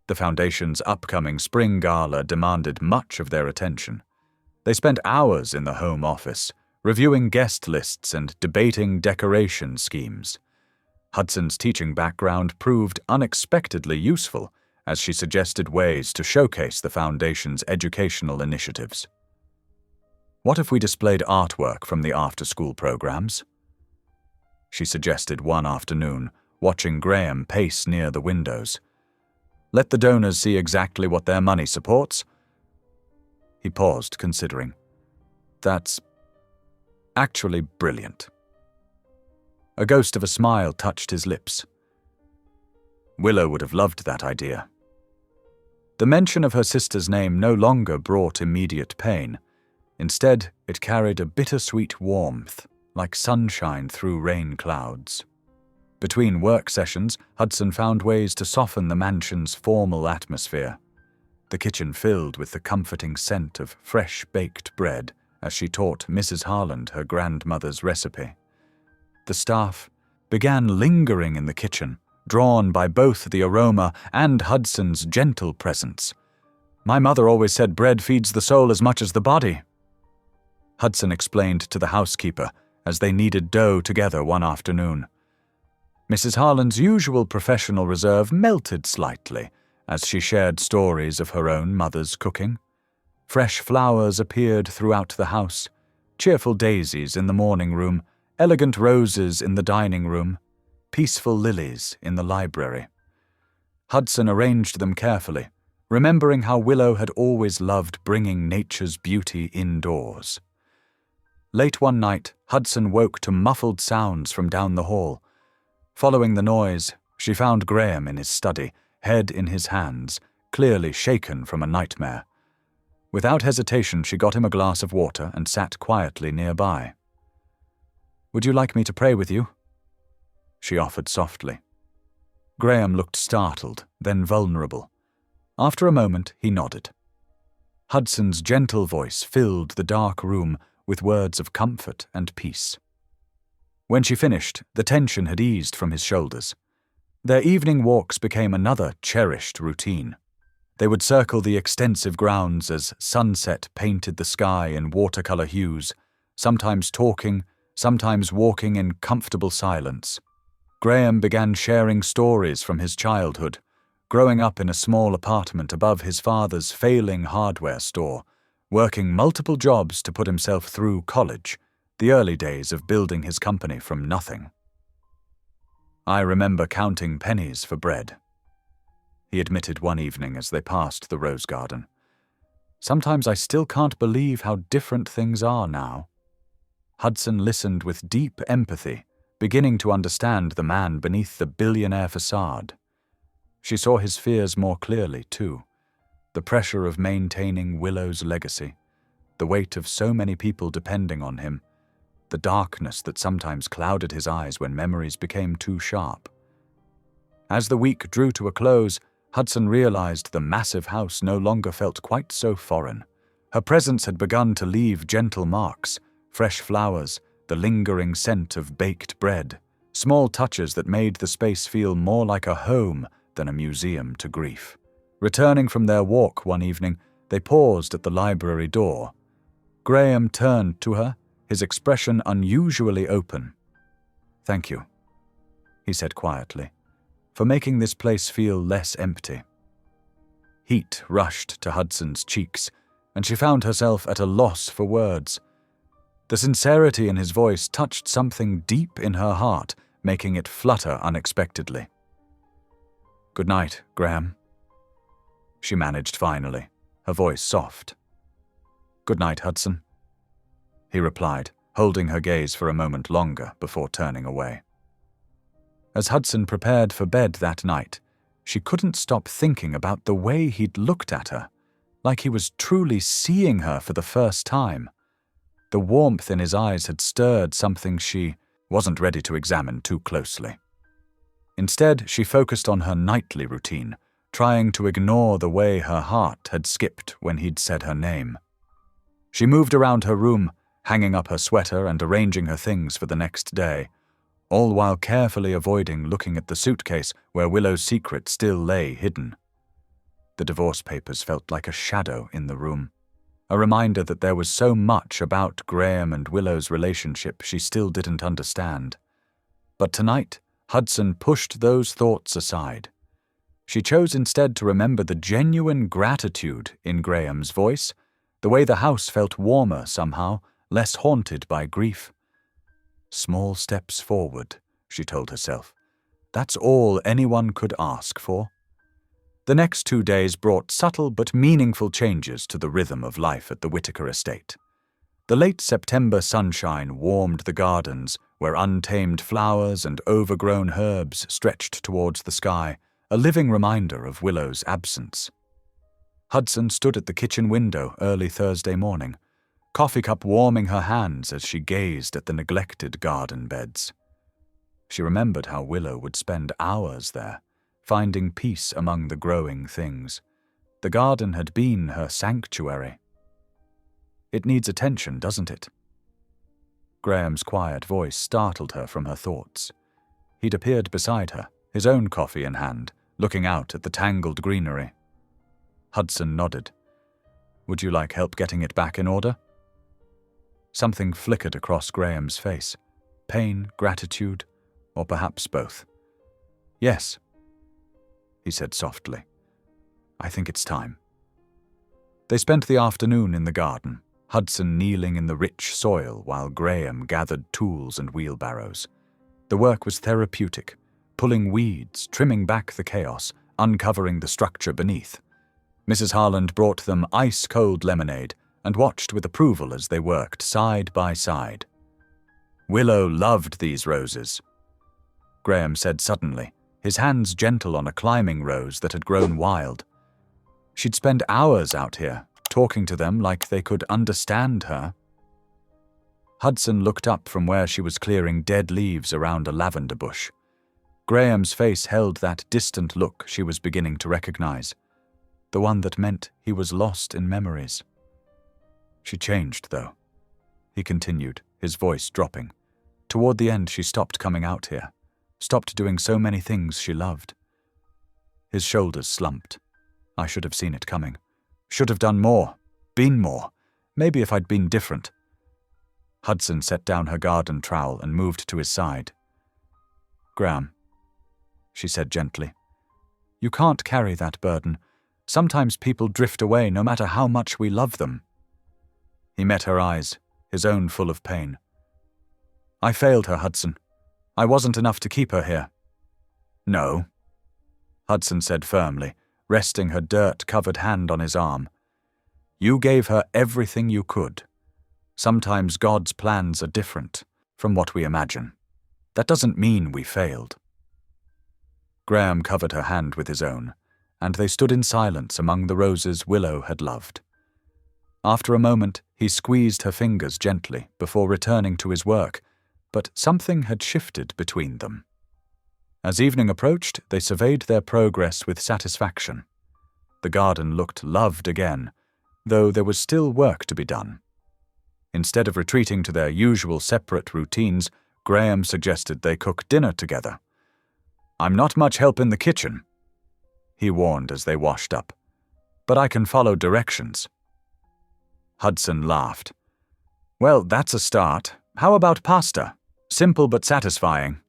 Speaker 1: The Foundation's upcoming spring gala demanded much of their attention. They spent hours in the home office, reviewing guest lists and debating decoration schemes. Hudson's teaching background proved unexpectedly useful as she suggested ways to showcase the Foundation's educational initiatives. "What if we displayed artwork from the after-school programs?" she suggested one afternoon, watching Graham pace near the windows. "Let the donors see exactly what their money supports." He paused, considering. "That's actually brilliant." A ghost of a smile touched his lips. Willow would have loved that idea. The mention of her sister's name no longer brought immediate pain. Instead, it carried a bittersweet warmth, like sunshine through rain clouds. Between work sessions, Hudson found ways to soften the mansion's formal atmosphere. The kitchen filled with the comforting scent of fresh-baked bread as she taught Mrs. Harland her grandmother's recipe. The staff began lingering in the kitchen, drawn by both the aroma and Hudson's gentle presence. "My mother always said bread feeds the soul as much as the body," Hudson explained to the housekeeper as they kneaded dough together one afternoon. Mrs. Harland's usual professional reserve melted slightly as she shared stories of her own mother's cooking. Fresh flowers appeared throughout the house, cheerful daisies in the morning room, elegant roses in the dining room, peaceful lilies in the library. Hudson arranged them carefully, remembering how Willow had always loved bringing nature's beauty indoors. Late one night, Hudson woke to muffled sounds from down the hall. Following the noise, she found Graham in his study, head in his hands, clearly shaken from a nightmare. Without hesitation, she got him a glass of water and sat quietly nearby. "Would you like me to pray with you?" she offered softly. Graham looked startled, then vulnerable. After a moment, he nodded. Hudson's gentle voice filled the dark room with words of comfort and peace. When she finished, the tension had eased from his shoulders. Their evening walks became another cherished routine. They would circle the extensive grounds as sunset painted the sky in watercolor hues, sometimes talking, sometimes walking in comfortable silence. Graham began sharing stories from his childhood, growing up in a small apartment above his father's failing hardware store, working multiple jobs to put himself through college, the early days of building his company from nothing. "I remember counting pennies for bread," he admitted one evening as they passed the rose garden. "Sometimes I still can't believe how different things are now." Hudson listened with deep empathy, beginning to understand the man beneath the billionaire facade. She saw his fears more clearly, too. The pressure of maintaining Willow's legacy, the weight of so many people depending on him, the darkness that sometimes clouded his eyes when memories became too sharp. As the week drew to a close, Hudson realized the massive house no longer felt quite so foreign. Her presence had begun to leave gentle marks, fresh flowers, the lingering scent of baked bread, small touches that made the space feel more like a home than a museum to grief. Returning from their walk one evening, they paused at the library door. Graham turned to her, his expression unusually open. "Thank you," he said quietly, "for making this place feel less empty." Heat rushed to Hudson's cheeks, and she found herself at a loss for words. The sincerity in his voice touched something deep in her heart, making it flutter unexpectedly. "Good night, Graham," she managed finally, her voice soft. "Good night, Hudson," he replied, holding her gaze for a moment longer before turning away. As Hudson prepared for bed that night, she couldn't stop thinking about the way he'd looked at her, like he was truly seeing her for the first time. The warmth in his eyes had stirred something she wasn't ready to examine too closely. Instead, she focused on her nightly routine, trying to ignore the way her heart had skipped when he'd said her name. She moved around her room, hanging up her sweater and arranging her things for the next day, all while carefully avoiding looking at the suitcase where Willow's secret still lay hidden. The divorce papers felt like a shadow in the room, a reminder that there was so much about Graham and Willow's relationship she still didn't understand. But tonight, Hudson pushed those thoughts aside. She chose instead to remember the genuine gratitude in Graham's voice, the way the house felt warmer somehow, less haunted by grief. Small steps forward, she told herself. That's all anyone could ask for. The next 2 days brought subtle but meaningful changes to the rhythm of life at the Whitaker estate. The late September sunshine warmed the gardens, where untamed flowers and overgrown herbs stretched towards the sky, a living reminder of Willow's absence. Hudson stood at the kitchen window early Thursday morning, coffee cup warming her hands as she gazed at the neglected garden beds. She remembered how Willow would spend hours there, finding peace among the growing things. The garden had been her sanctuary. It needs attention, doesn't it? Graham's quiet voice startled her from her thoughts. He'd appeared beside her, his own coffee in hand, looking out at the tangled greenery. Hudson nodded. Would you like help getting it back in order? Something flickered across Graham's face. Pain, gratitude, or perhaps both. Yes, he said softly. I think it's time. They spent the afternoon in the garden, Hudson kneeling in the rich soil while Graham gathered tools and wheelbarrows. The work was therapeutic, pulling weeds, trimming back the chaos, uncovering the structure beneath. Mrs. Harland brought them ice-cold lemonade and watched with approval as they worked side by side. Willow loved these roses, Graham said suddenly, his hands gentle on a climbing rose that had grown wild. She'd spend hours out here, talking to them like they could understand her. Hudson looked up from where she was clearing dead leaves around a lavender bush. Graham's face held that distant look she was beginning to recognize. the one that meant he was lost in memories. She changed, though. He continued, his voice dropping. Toward the end, she stopped coming out here, stopped doing so many things she loved. His shoulders slumped. I should have seen it coming. Should have done more, been more. Maybe if I'd been different. Hudson set down her garden trowel and moved to his side. "Graham," she said gently, "you can't carry that burden. Sometimes people drift away no matter how much we love them." He met her eyes, his own full of pain. "I failed her, Hudson. I wasn't enough to keep her here." "No," Hudson said firmly, resting her dirt-covered hand on his arm. "You gave her everything you could. Sometimes God's plans are different from what we imagine. That doesn't mean we failed." Graham covered her hand with his own, and they stood in silence among the roses Willow had loved. After a moment, he squeezed her fingers gently before returning to his work, but something had shifted between them. As evening approached, they surveyed their progress with satisfaction. The garden looked loved again, though there was still work to be done. Instead of retreating to their usual separate routines, Graham suggested they cook dinner together. "I'm not much help in the kitchen," he warned as they washed up, "but I can follow directions." Hudson laughed. "Well, that's a start. How about pasta? Simple but satisfying."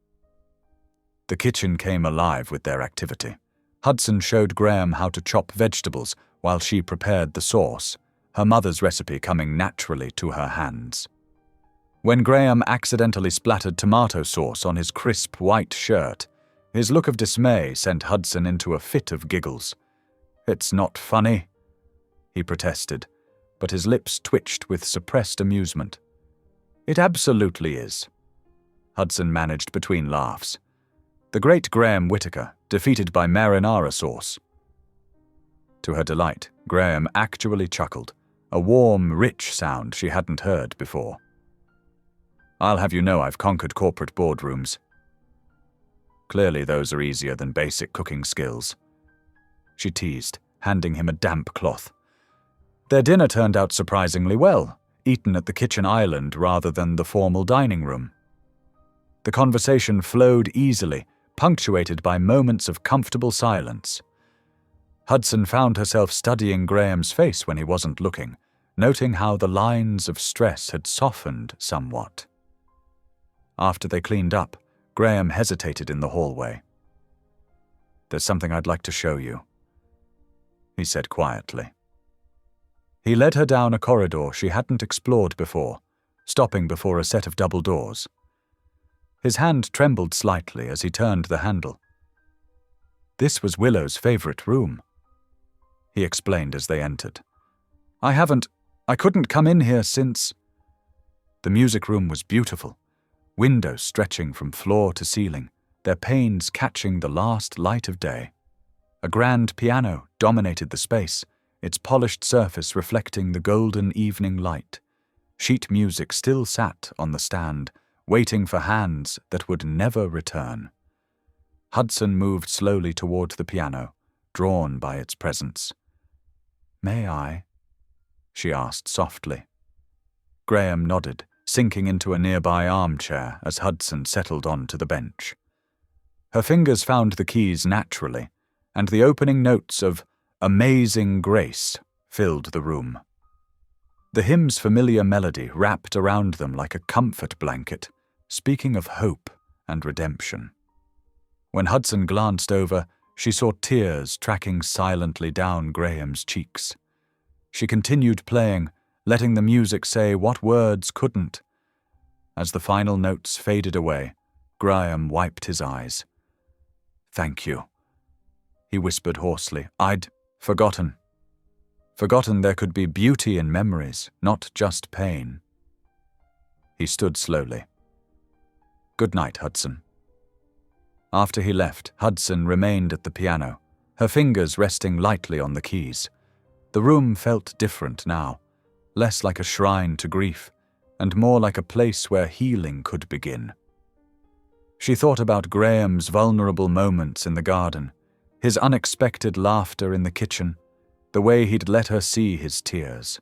Speaker 1: The kitchen came alive with their activity. Hudson showed Graham how to chop vegetables while she prepared the sauce, her mother's recipe coming naturally to her hands. When Graham accidentally splattered tomato sauce on his crisp white shirt, his look of dismay sent Hudson into a fit of giggles. "It's not funny," he protested, but his lips twitched with suppressed amusement. "It absolutely is," Hudson managed between laughs. "The great Graham Whittaker, defeated by marinara sauce." To her delight, Graham actually chuckled, a warm, rich sound she hadn't heard before. "I'll have you know I've conquered corporate boardrooms. Clearly those are easier than basic cooking skills," she teased, handing him a damp cloth. Their dinner turned out surprisingly well, eaten at the kitchen island rather than the formal dining room. The conversation flowed easily, punctuated by moments of comfortable silence. Hudson found herself studying Graham's face when he wasn't looking, noting how the lines of stress had softened somewhat. After they cleaned up, Graham hesitated in the hallway. "There's something I'd like to show you," he said quietly. He led her down a corridor she hadn't explored before, stopping before a set of double doors. His hand trembled slightly as he turned the handle. This was Willow's favorite room, he explained as they entered. I couldn't come in here since." The music room was beautiful, windows stretching from floor to ceiling, their panes catching the last light of day. A grand piano dominated the space, its polished surface reflecting the golden evening light. Sheet music still sat on the stand, waiting for hands that would never return. Hudson moved slowly toward the piano, drawn by its presence. "May I?" she asked softly. Graham nodded, sinking into a nearby armchair as Hudson settled onto the bench. Her fingers found the keys naturally, and the opening notes of "Amazing Grace" filled the room. The hymn's familiar melody wrapped around them like a comfort blanket, speaking of hope and redemption. When Hudson glanced over, she saw tears tracking silently down Graham's cheeks. She continued playing, letting the music say what words couldn't. As the final notes faded away, Graham wiped his eyes. "Thank you," he whispered hoarsely. "I'd forgotten. Forgotten there could be beauty in memories, not just pain." He stood slowly. "Good night, Hudson." After he left, Hudson remained at the piano, her fingers resting lightly on the keys. The room felt different now, less like a shrine to grief, and more like a place where healing could begin. She thought about Graham's vulnerable moments in the garden, his unexpected laughter in the kitchen, the way he'd let her see his tears.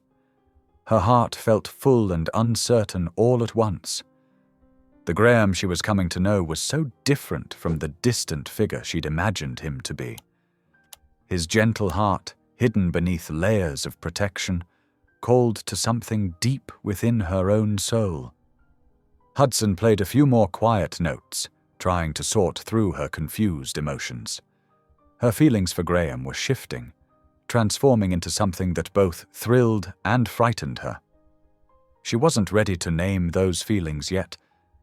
Speaker 1: Her heart felt full and uncertain all at once. The Graham she was coming to know was so different from the distant figure she'd imagined him to be. His gentle heart, hidden beneath layers of protection, called to something deep within her own soul. Hudson played a few more quiet notes, trying to sort through her confused emotions. Her feelings for Graham were shifting, transforming into something that both thrilled and frightened her. She wasn't ready to name those feelings yet,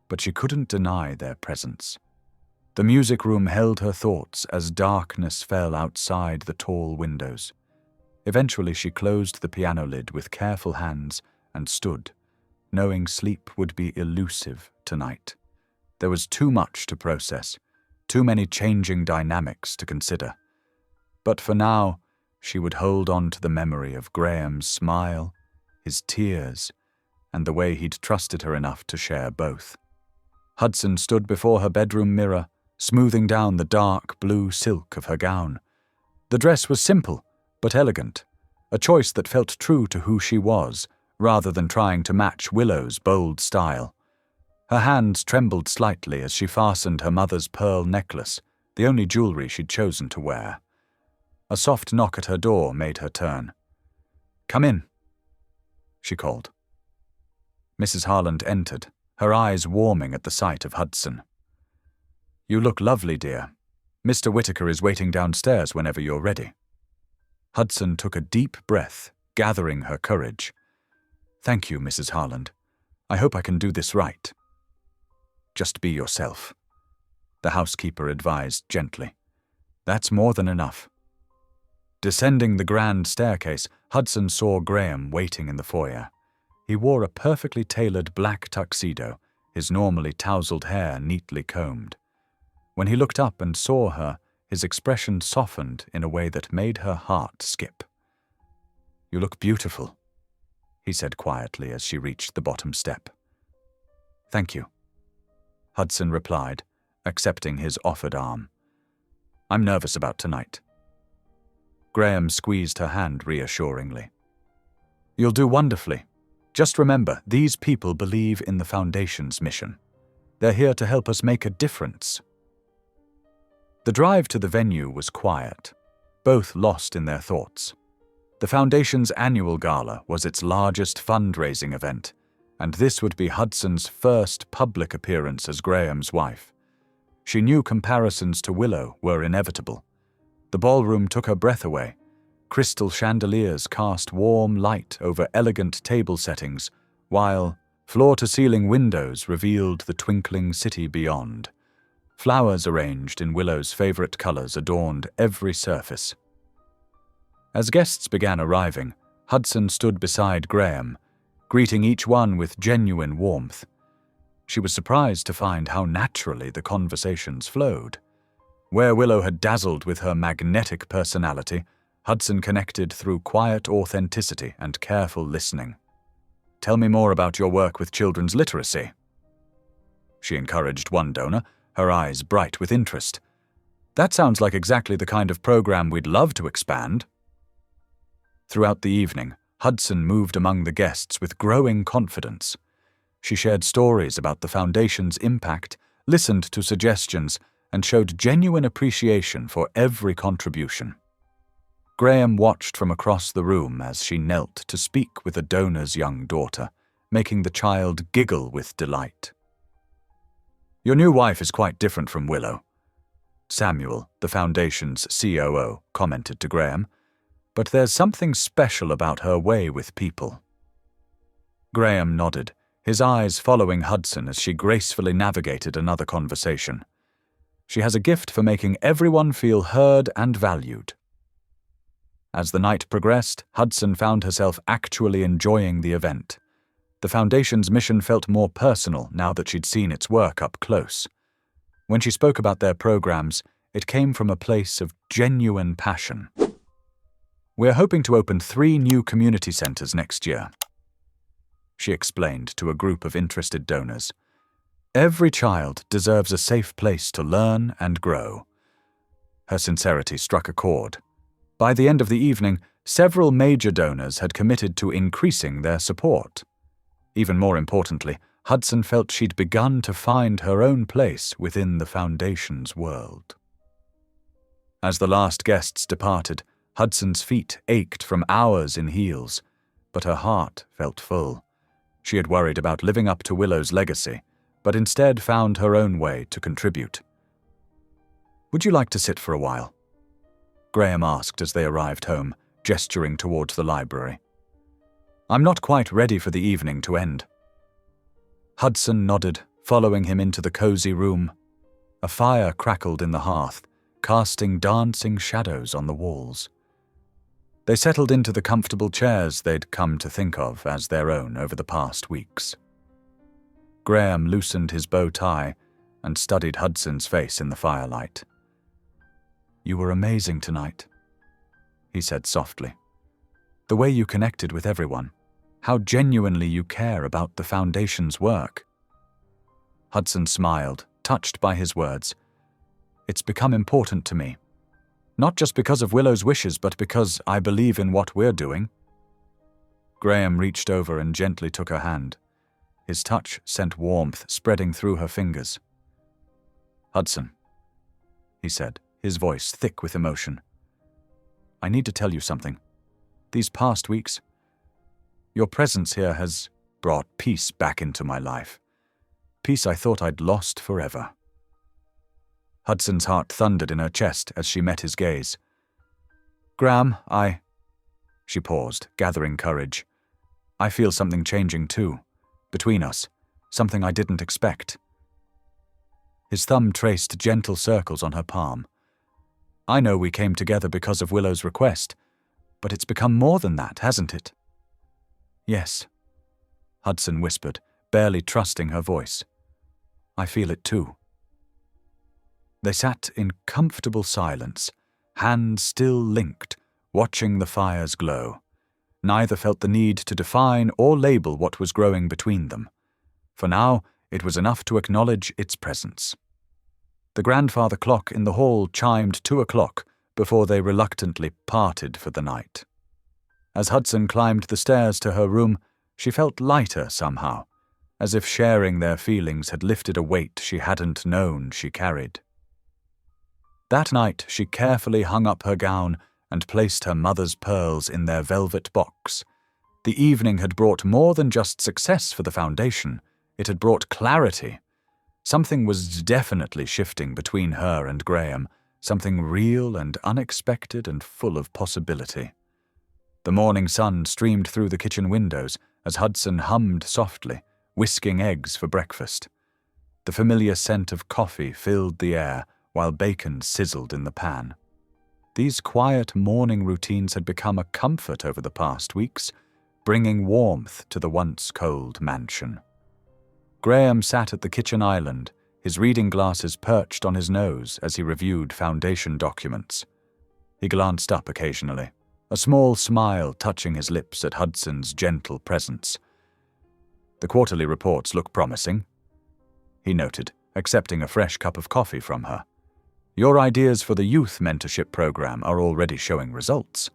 Speaker 1: but she couldn't deny their presence. The music room held her thoughts as darkness fell outside the tall windows. Eventually she closed the piano lid with careful hands and stood, knowing sleep would be elusive tonight. There was too much to process, too many changing dynamics to consider. But for now, she would hold on to the memory of Graham's smile, his tears, and the way he'd trusted her enough to share both. Hudson stood before her bedroom mirror, smoothing down the dark blue silk of her gown. The dress was simple, but elegant, a choice that felt true to who she was, rather than trying to match Willow's bold style. Her hands trembled slightly as she fastened her mother's pearl necklace, the only jewelry she'd chosen to wear. A soft knock at her door made her turn. "Come in," she called. Mrs. Harland entered, her eyes warming at the sight of Hudson. "You look lovely, dear. Mr. Whitaker is waiting downstairs whenever you're ready." Hudson took a deep breath, gathering her courage. "Thank you, Mrs. Harland. I hope I can do this right." "Just be yourself," the housekeeper advised gently. "That's more than enough." Descending the grand staircase, Hudson saw Graham waiting in the foyer. He wore a perfectly tailored black tuxedo, his normally tousled hair neatly combed. When he looked up and saw her, his expression softened in a way that made her heart skip. "You look beautiful," he said quietly as she reached the bottom step. "Thank you," Hudson replied, accepting his offered arm. "I'm nervous about tonight." Graham squeezed her hand reassuringly. "You'll do wonderfully. Just remember, these people believe in the Foundation's mission. They're here to help us make a difference." The drive to the venue was quiet, both lost in their thoughts. The Foundation's annual gala was its largest fundraising event, and this would be Hudson's first public appearance as Graham's wife. She knew comparisons to Willow were inevitable. The ballroom took her breath away. Crystal chandeliers cast warm light over elegant table settings, while floor-to-ceiling windows revealed the twinkling city beyond. Flowers arranged in Willow's favorite colors adorned every surface. As guests began arriving, Hudson stood beside Graham, greeting each one with genuine warmth. She was surprised to find how naturally the conversations flowed. Where Willow had dazzled with her magnetic personality, Hudson connected through quiet authenticity and careful listening. "Tell me more about your work with children's literacy," she encouraged one donor, her eyes bright with interest. "That sounds like exactly the kind of program we'd love to expand." Throughout the evening, Hudson moved among the guests with growing confidence. She shared stories about the Foundation's impact, listened to suggestions, and showed genuine appreciation for every contribution. Graham watched from across the room as she knelt to speak with a donor's young daughter, making the child giggle with delight. "Your new wife is quite different from Willow," Samuel, the Foundation's COO, commented to Graham, "but there's something special about her way with people." Graham nodded, his eyes following Hudson as she gracefully navigated another conversation. "She has a gift for making everyone feel heard and valued." As the night progressed, Hudson found herself actually enjoying the event. The Foundation's mission felt more personal now that she'd seen its work up close. When she spoke about their programs, it came from a place of genuine passion. "We're hoping to open 3 new community centers next year," she explained to a group of interested donors. "Every child deserves a safe place to learn and grow." Her sincerity struck a chord. By the end of the evening, several major donors had committed to increasing their support. Even more importantly, Hudson felt she'd begun to find her own place within the Foundation's world. As the last guests departed, Hudson's feet ached from hours in heels, but her heart felt full. She had worried about living up to Willow's legacy, but instead found her own way to contribute. "Would you like to sit for a while?" Graham asked as they arrived home, gesturing towards the library. "I'm not quite ready for the evening to end." Hudson nodded, following him into the cozy room. A fire crackled in the hearth, casting dancing shadows on the walls. They settled into the comfortable chairs they'd come to think of as their own over the past weeks. Graham loosened his bow tie and studied Hudson's face in the firelight. "You were amazing tonight," he said softly. "The way you connected with everyone, how genuinely you care about the Foundation's work." Hudson smiled, touched by his words. "It's become important to me. Not just because of Willow's wishes, but because I believe in what we're doing." Graham reached over and gently took her hand. His touch sent warmth spreading through her fingers. "Hudson," he said, his voice thick with emotion. "I need to tell you something. These past weeks, your presence here has brought peace back into my life. Peace I thought I'd lost forever." Hudson's heart thundered in her chest as she met his gaze. "Graham, She paused, gathering courage. "I feel something changing too. Between us. Something I didn't expect." His thumb traced gentle circles on her palm. "I know we came together because of Willow's request, but it's become more than that, hasn't it?" "Yes," Hudson whispered, barely trusting her voice. "I feel it too." They sat in comfortable silence, hands still linked, watching the fire's glow. Neither felt the need to define or label what was growing between them. For now, it was enough to acknowledge its presence. The grandfather clock in the hall chimed 2:00 before they reluctantly parted for the night. As Hudson climbed the stairs to her room, she felt lighter somehow, as if sharing their feelings had lifted a weight she hadn't known she carried. That night, she carefully hung up her gown and placed her mother's pearls in their velvet box. The evening had brought more than just success for the Foundation. It had brought clarity. Something was definitely shifting between her and Graham, something real and unexpected and full of possibility. The morning sun streamed through the kitchen windows as Hudson hummed softly, whisking eggs for breakfast. The familiar scent of coffee filled the air, while bacon sizzled in the pan. These quiet morning routines had become a comfort over the past weeks, bringing warmth to the once cold mansion. Graham sat at the kitchen island, his reading glasses perched on his nose as he reviewed Foundation documents. He glanced up occasionally, a small smile touching his lips at Hudson's gentle presence. "The quarterly reports look promising," he noted, accepting a fresh cup of coffee from her. "Your ideas for the youth mentorship program are already showing results."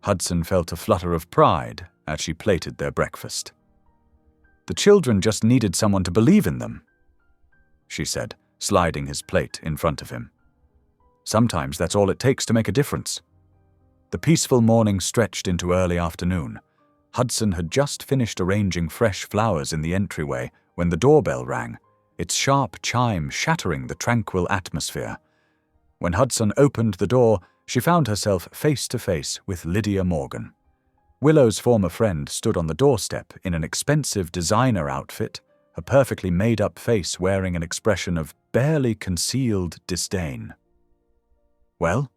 Speaker 1: Hudson felt a flutter of pride as she plated their breakfast. "The children just needed someone to believe in them," she said, sliding his plate in front of him. "Sometimes that's all it takes to make a difference." The peaceful morning stretched into early afternoon. Hudson had just finished arranging fresh flowers in the entryway when the doorbell rang, its sharp chime shattering the tranquil atmosphere. When Hudson opened the door, she found herself face to face with Lydia Morgan. Willow's former friend stood on the doorstep in an expensive designer outfit, her perfectly made-up face wearing an expression of barely concealed disdain. "Well?"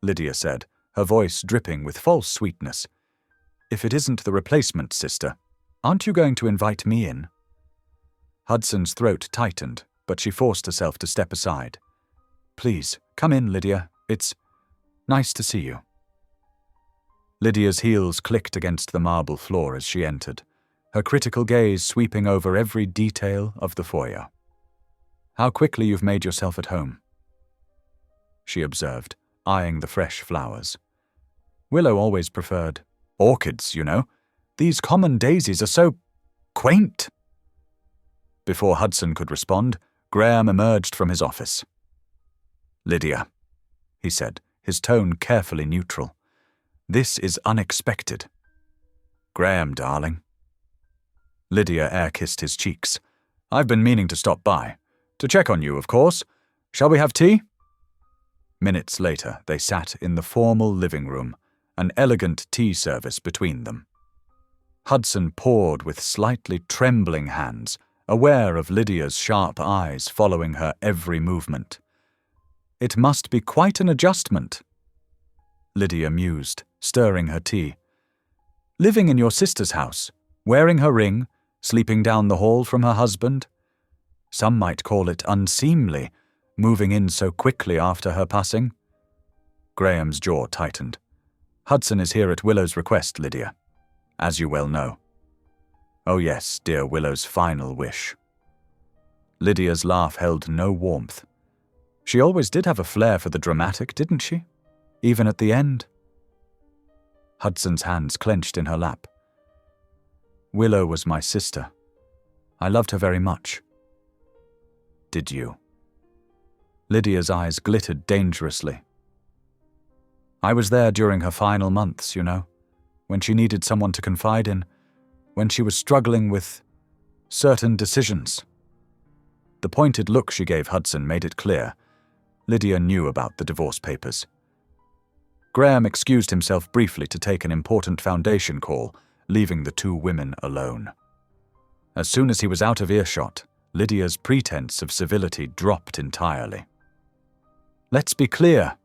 Speaker 1: Lydia said, her voice dripping with false sweetness. "If it isn't the replacement sister, aren't you going to invite me in?" Hudson's throat tightened, but she forced herself to step aside. "Please, come in, Lydia. It's nice to see you." Lydia's heels clicked against the marble floor as she entered, her critical gaze sweeping over every detail of the foyer. "How quickly you've made yourself at home," she observed, eyeing the fresh flowers. Willow always preferred orchids, you know. These common daisies are so quaint. Before Hudson could respond, Graham emerged from his office. "Lydia," he said, his tone carefully neutral. "This is unexpected." "Graham, darling." Lydia air-kissed his cheeks. "I've been meaning to stop by. To check on you, of course. Shall we have tea?" Minutes later, they sat in the formal living room, an elegant tea service between them. Hudson poured with slightly trembling hands, aware of Lydia's sharp eyes following her every movement. "It must be quite an adjustment," Lydia mused, stirring her tea. "Living in your sister's house, wearing her ring, sleeping down the hall from her husband. Some might call it unseemly, moving in so quickly after her passing." Graham's jaw tightened. "Hudson is here at Willow's request, Lydia, as you well know." "Oh yes, dear Willow's final wish." Lydia's laugh held no warmth. She always did have a flair for the dramatic, didn't she? Even at the end. Hudson's hands clenched in her lap. "Willow was my sister. I loved her very much." "Did you?" Lydia's eyes glittered dangerously. "I was there during her final months, you know, when she needed someone to confide in, when she was struggling with certain decisions." The pointed look she gave Hudson made it clear. Lydia knew about the divorce papers. Graham excused himself briefly to take an important foundation call, leaving the two women alone. As soon as he was out of earshot, Lydia's pretense of civility dropped entirely. "Let's be clear,"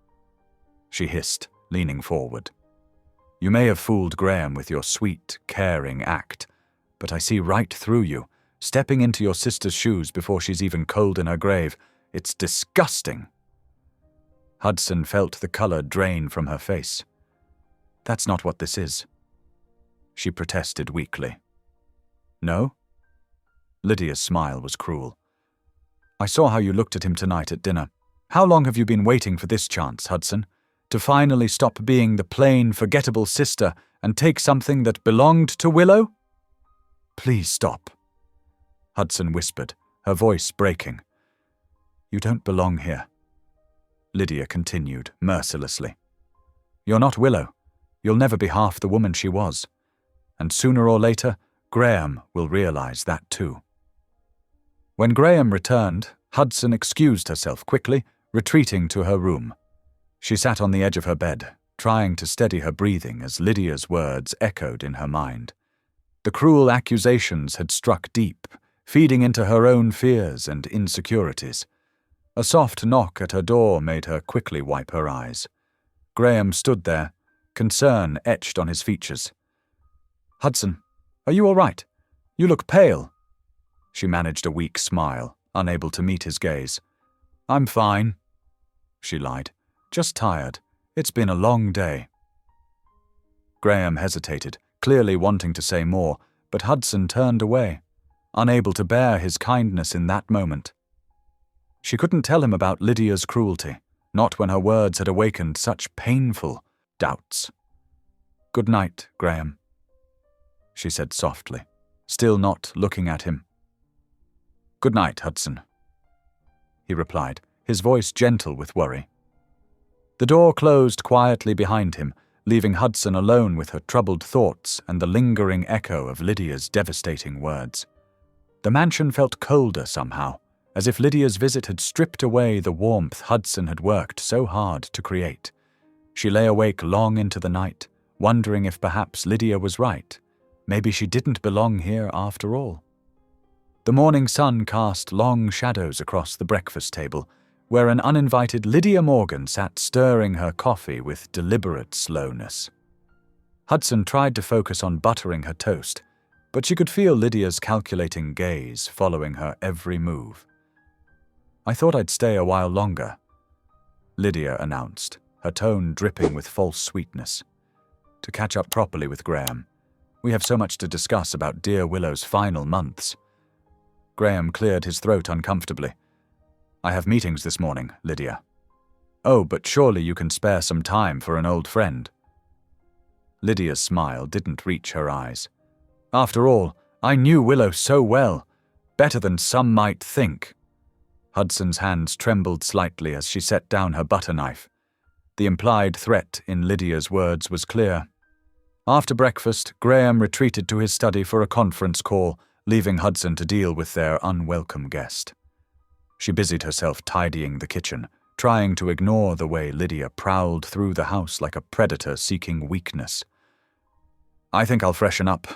Speaker 1: she hissed, leaning forward. "You may have fooled Graham with your sweet, caring act, but I see right through you, stepping into your sister's shoes before she's even cold in her grave. It's disgusting." Hudson felt the color drain from her face. "That's not what this is," she protested weakly. "No?" Lydia's smile was cruel. "I saw how you looked at him tonight at dinner. How long have you been waiting for this chance, Hudson? To finally stop being the plain, forgettable sister and take something that belonged to Willow?" "Please stop," Hudson whispered, her voice breaking. "You don't belong here," Lydia continued mercilessly. "You're not Willow. You'll never be half the woman she was. And sooner or later, Graham will realize that too." When Graham returned, Hudson excused herself quickly, retreating to her room. She sat on the edge of her bed, trying to steady her breathing as Lydia's words echoed in her mind. The cruel accusations had struck deep, feeding into her own fears and insecurities. A soft knock at her door made her quickly wipe her eyes. Graham stood there, concern etched on his features. "Hudson, are you all right? You look pale." She managed a weak smile, unable to meet his gaze. "I'm fine," she lied. "Just tired. It's been a long day." Graham hesitated, clearly wanting to say more, but Hudson turned away, unable to bear his kindness in that moment. She couldn't tell him about Lydia's cruelty, not when her words had awakened such painful doubts. "Good night, Graham," she said softly, still not looking at him. "Good night, Hudson," he replied, his voice gentle with worry. The door closed quietly behind him, leaving Hudson alone with her troubled thoughts and the lingering echo of Lydia's devastating words. The mansion felt colder somehow, as if Lydia's visit had stripped away the warmth Hudson had worked so hard to create. She lay awake long into the night, wondering if perhaps Lydia was right. Maybe she didn't belong here after all. The morning sun cast long shadows across the breakfast table, where an uninvited Lydia Morgan sat stirring her coffee with deliberate slowness. Hudson tried to focus on buttering her toast, but she could feel Lydia's calculating gaze following her every move. "I thought I'd stay a while longer," Lydia announced, her tone dripping with false sweetness. "To catch up properly with Graham. We have so much to discuss about dear Willow's final months." Graham cleared his throat uncomfortably. "I have meetings this morning, Lydia." "Oh, but surely you can spare some time for an old friend." Lydia's smile didn't reach her eyes. After all, I knew Willow so well, better than some might think. Hudson's hands trembled slightly as she set down her butter knife. The implied threat in Lydia's words was clear. After breakfast, Graham retreated to his study for a conference call, leaving Hudson to deal with their unwelcome guest. She busied herself tidying the kitchen, trying to ignore the way Lydia prowled through the house like a predator seeking weakness. "I think I'll freshen up,"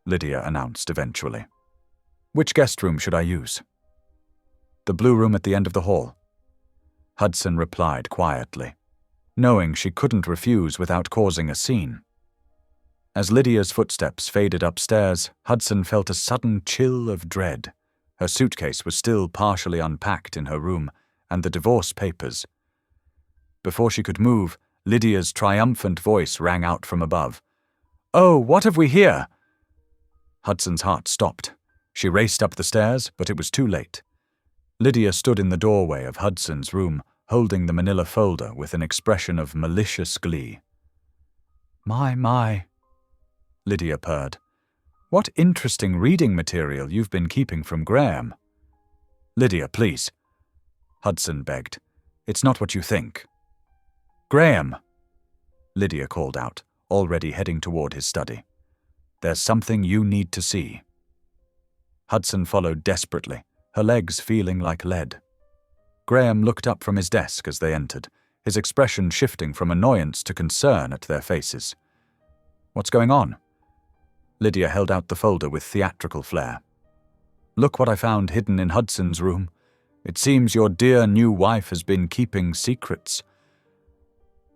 Speaker 1: Lydia announced eventually. "Which guest room should I use?" "The blue room at the end of the hall," Hudson replied quietly, knowing she couldn't refuse without causing a scene. As Lydia's footsteps faded upstairs, Hudson felt a sudden chill of dread. Her suitcase was still partially unpacked in her room, and the divorce papers. Before she could move, Lydia's triumphant voice rang out from above. "Oh, what have we here?" Hudson's heart stopped. She raced up the stairs, but it was too late. Lydia stood in the doorway of Hudson's room, holding the manila folder with an expression of malicious glee. My, Lydia purred. "What interesting reading material you've been keeping from Graham." "Lydia, please," Hudson begged. "It's not what you think." "Graham," Lydia called out, already heading toward his study. "There's something you need to see." Hudson followed desperately, her legs feeling like lead. Graham looked up from his desk as they entered, his expression shifting from annoyance to concern at their faces. "What's going on?" Lydia held out the folder with theatrical flair. "Look what I found hidden in Hudson's room. It seems your dear new wife has been keeping secrets."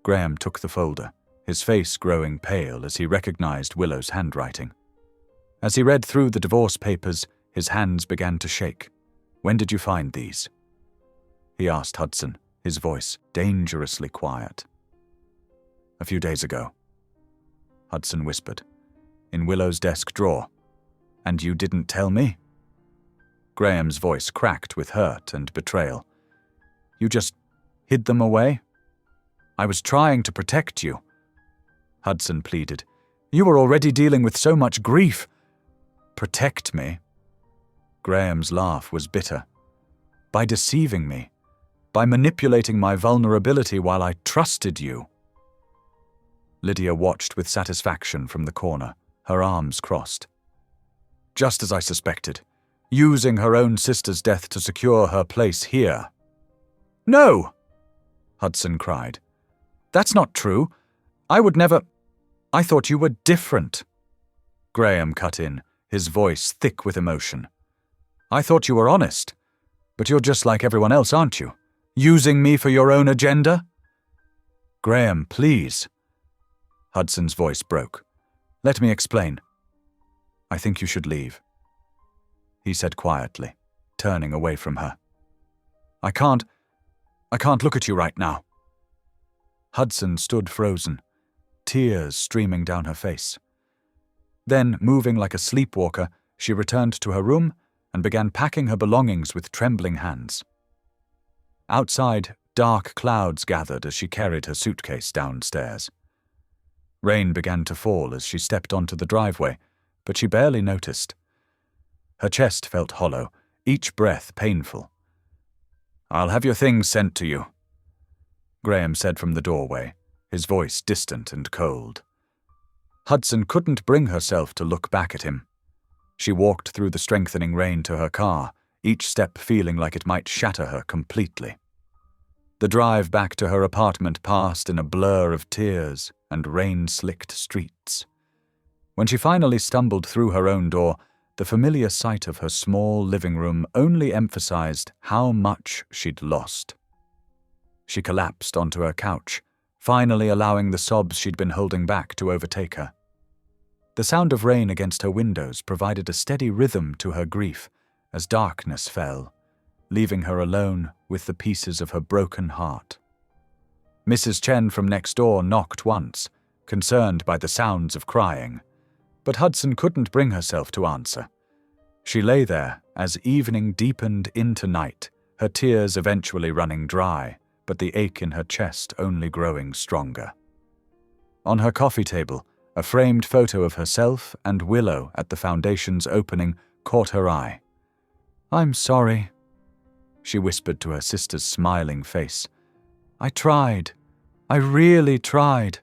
Speaker 1: Graham took the folder, his face growing pale as he recognized Willow's handwriting. As he read through the divorce papers, his hands began to shake. "When did you find these?" he asked Hudson, his voice dangerously quiet. "A few days ago," Hudson whispered. "In Willow's desk drawer. And you didn't tell me?" Graham's voice cracked with hurt and betrayal. "You just hid them away?" "I was trying to protect you," Hudson pleaded. "You were already dealing with so much grief." "Protect me?" Graham's laugh was bitter. "By deceiving me, by manipulating my vulnerability while I trusted you." Lydia watched with satisfaction from the corner, her arms crossed. "Just as I suspected, using her own sister's death to secure her place here." "No!" Hudson cried. "That's not true. I would never— I thought you were different." Graham cut in, his voice thick with emotion. "I thought you were honest. But you're just like everyone else, aren't you? Using me for your own agenda?" "Graham, please." Hudson's voice broke. "Let me explain. I think you should leave," he said quietly, turning away from her. I can't look at you right now." Hudson stood frozen, tears streaming down her face. Then, moving like a sleepwalker, she returned to her room and began packing her belongings with trembling hands. Outside, dark clouds gathered as she carried her suitcase downstairs. Rain began to fall as she stepped onto the driveway, but she barely noticed. Her chest felt hollow, each breath painful. "I'll have your things sent to you," Graham said from the doorway, his voice distant and cold. Hudson couldn't bring herself to look back at him. She walked through the strengthening rain to her car, each step feeling like it might shatter her completely. The drive back to her apartment passed in a blur of tears and rain-slicked streets. When she finally stumbled through her own door, the familiar sight of her small living room only emphasized how much she'd lost. She collapsed onto her couch, finally allowing the sobs she'd been holding back to overtake her. The sound of rain against her windows provided a steady rhythm to her grief as darkness fell, leaving her alone with the pieces of her broken heart. Mrs. Chen from next door knocked once, concerned by the sounds of crying, but Hudson couldn't bring herself to answer. She lay there as evening deepened into night, her tears eventually running dry, but the ache in her chest only growing stronger. On her coffee table, a framed photo of herself and Willow at the foundation's opening caught her eye. "I'm sorry," she whispered to her sister's smiling face. "I tried. I really tried."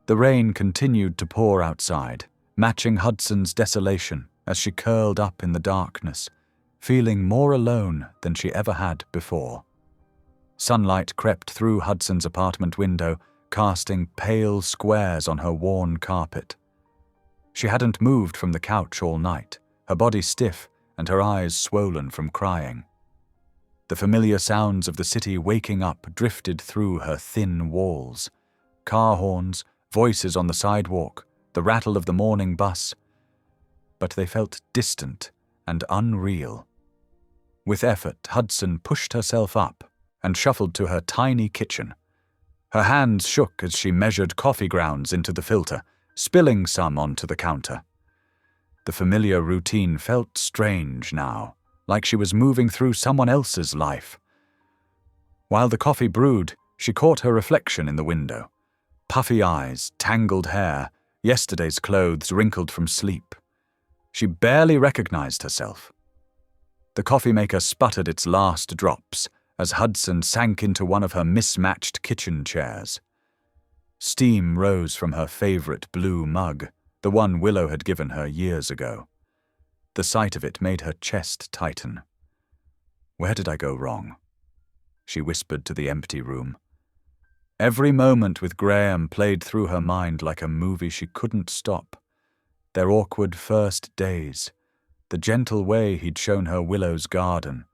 Speaker 1: The rain continued to pour outside, matching Hudson's desolation as she curled up in the darkness, feeling more alone than she ever had before. Sunlight crept through Hudson's apartment window, casting pale squares on her worn carpet. She hadn't moved from the couch all night, her body stiff and her eyes swollen from crying. The familiar sounds of the city waking up drifted through her thin walls. Car horns, voices on the sidewalk, the rattle of the morning bus. But they felt distant and unreal. With effort, Hudson pushed herself up and shuffled to her tiny kitchen. Her hands shook as she measured coffee grounds into the filter, spilling some onto the counter. The familiar routine felt strange now, like she was moving through someone else's life. While the coffee brewed, she caught her reflection in the window. Puffy eyes, tangled hair, yesterday's clothes wrinkled from sleep. She barely recognized herself. The coffee maker sputtered its last drops as Hudson sank into one of her mismatched kitchen chairs. Steam rose from her favorite blue mug, the one Willow had given her years ago. The sight of it made her chest tighten. "Where did I go wrong?" she whispered to the empty room. Every moment with Graham played through her mind like a movie she couldn't stop. Their awkward first days, the gentle way he'd shown her Willow's garden,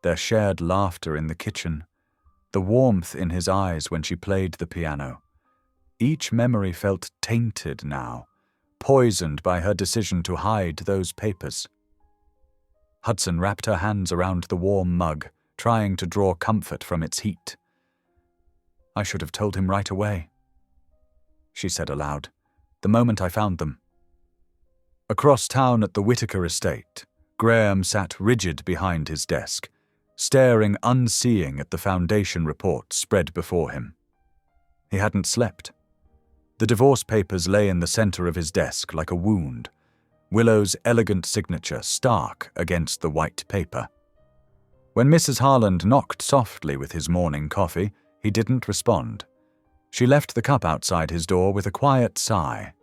Speaker 1: their shared laughter in the kitchen, the warmth in his eyes when she played the piano. Each memory felt tainted now, poisoned by her decision to hide those papers. Hudson wrapped her hands around the warm mug, trying to draw comfort from its heat. "I should have told him right away," she said aloud, "the moment I found them." Across town at the Whitaker estate, Graham sat rigid behind his desk, staring unseeing at the foundation report spread before him. He hadn't slept. The divorce papers lay in the center of his desk like a wound, Willow's elegant signature stark against the white paper. When Mrs. Harland knocked softly with his morning coffee, he didn't respond. She left the cup outside his door with a quiet sigh.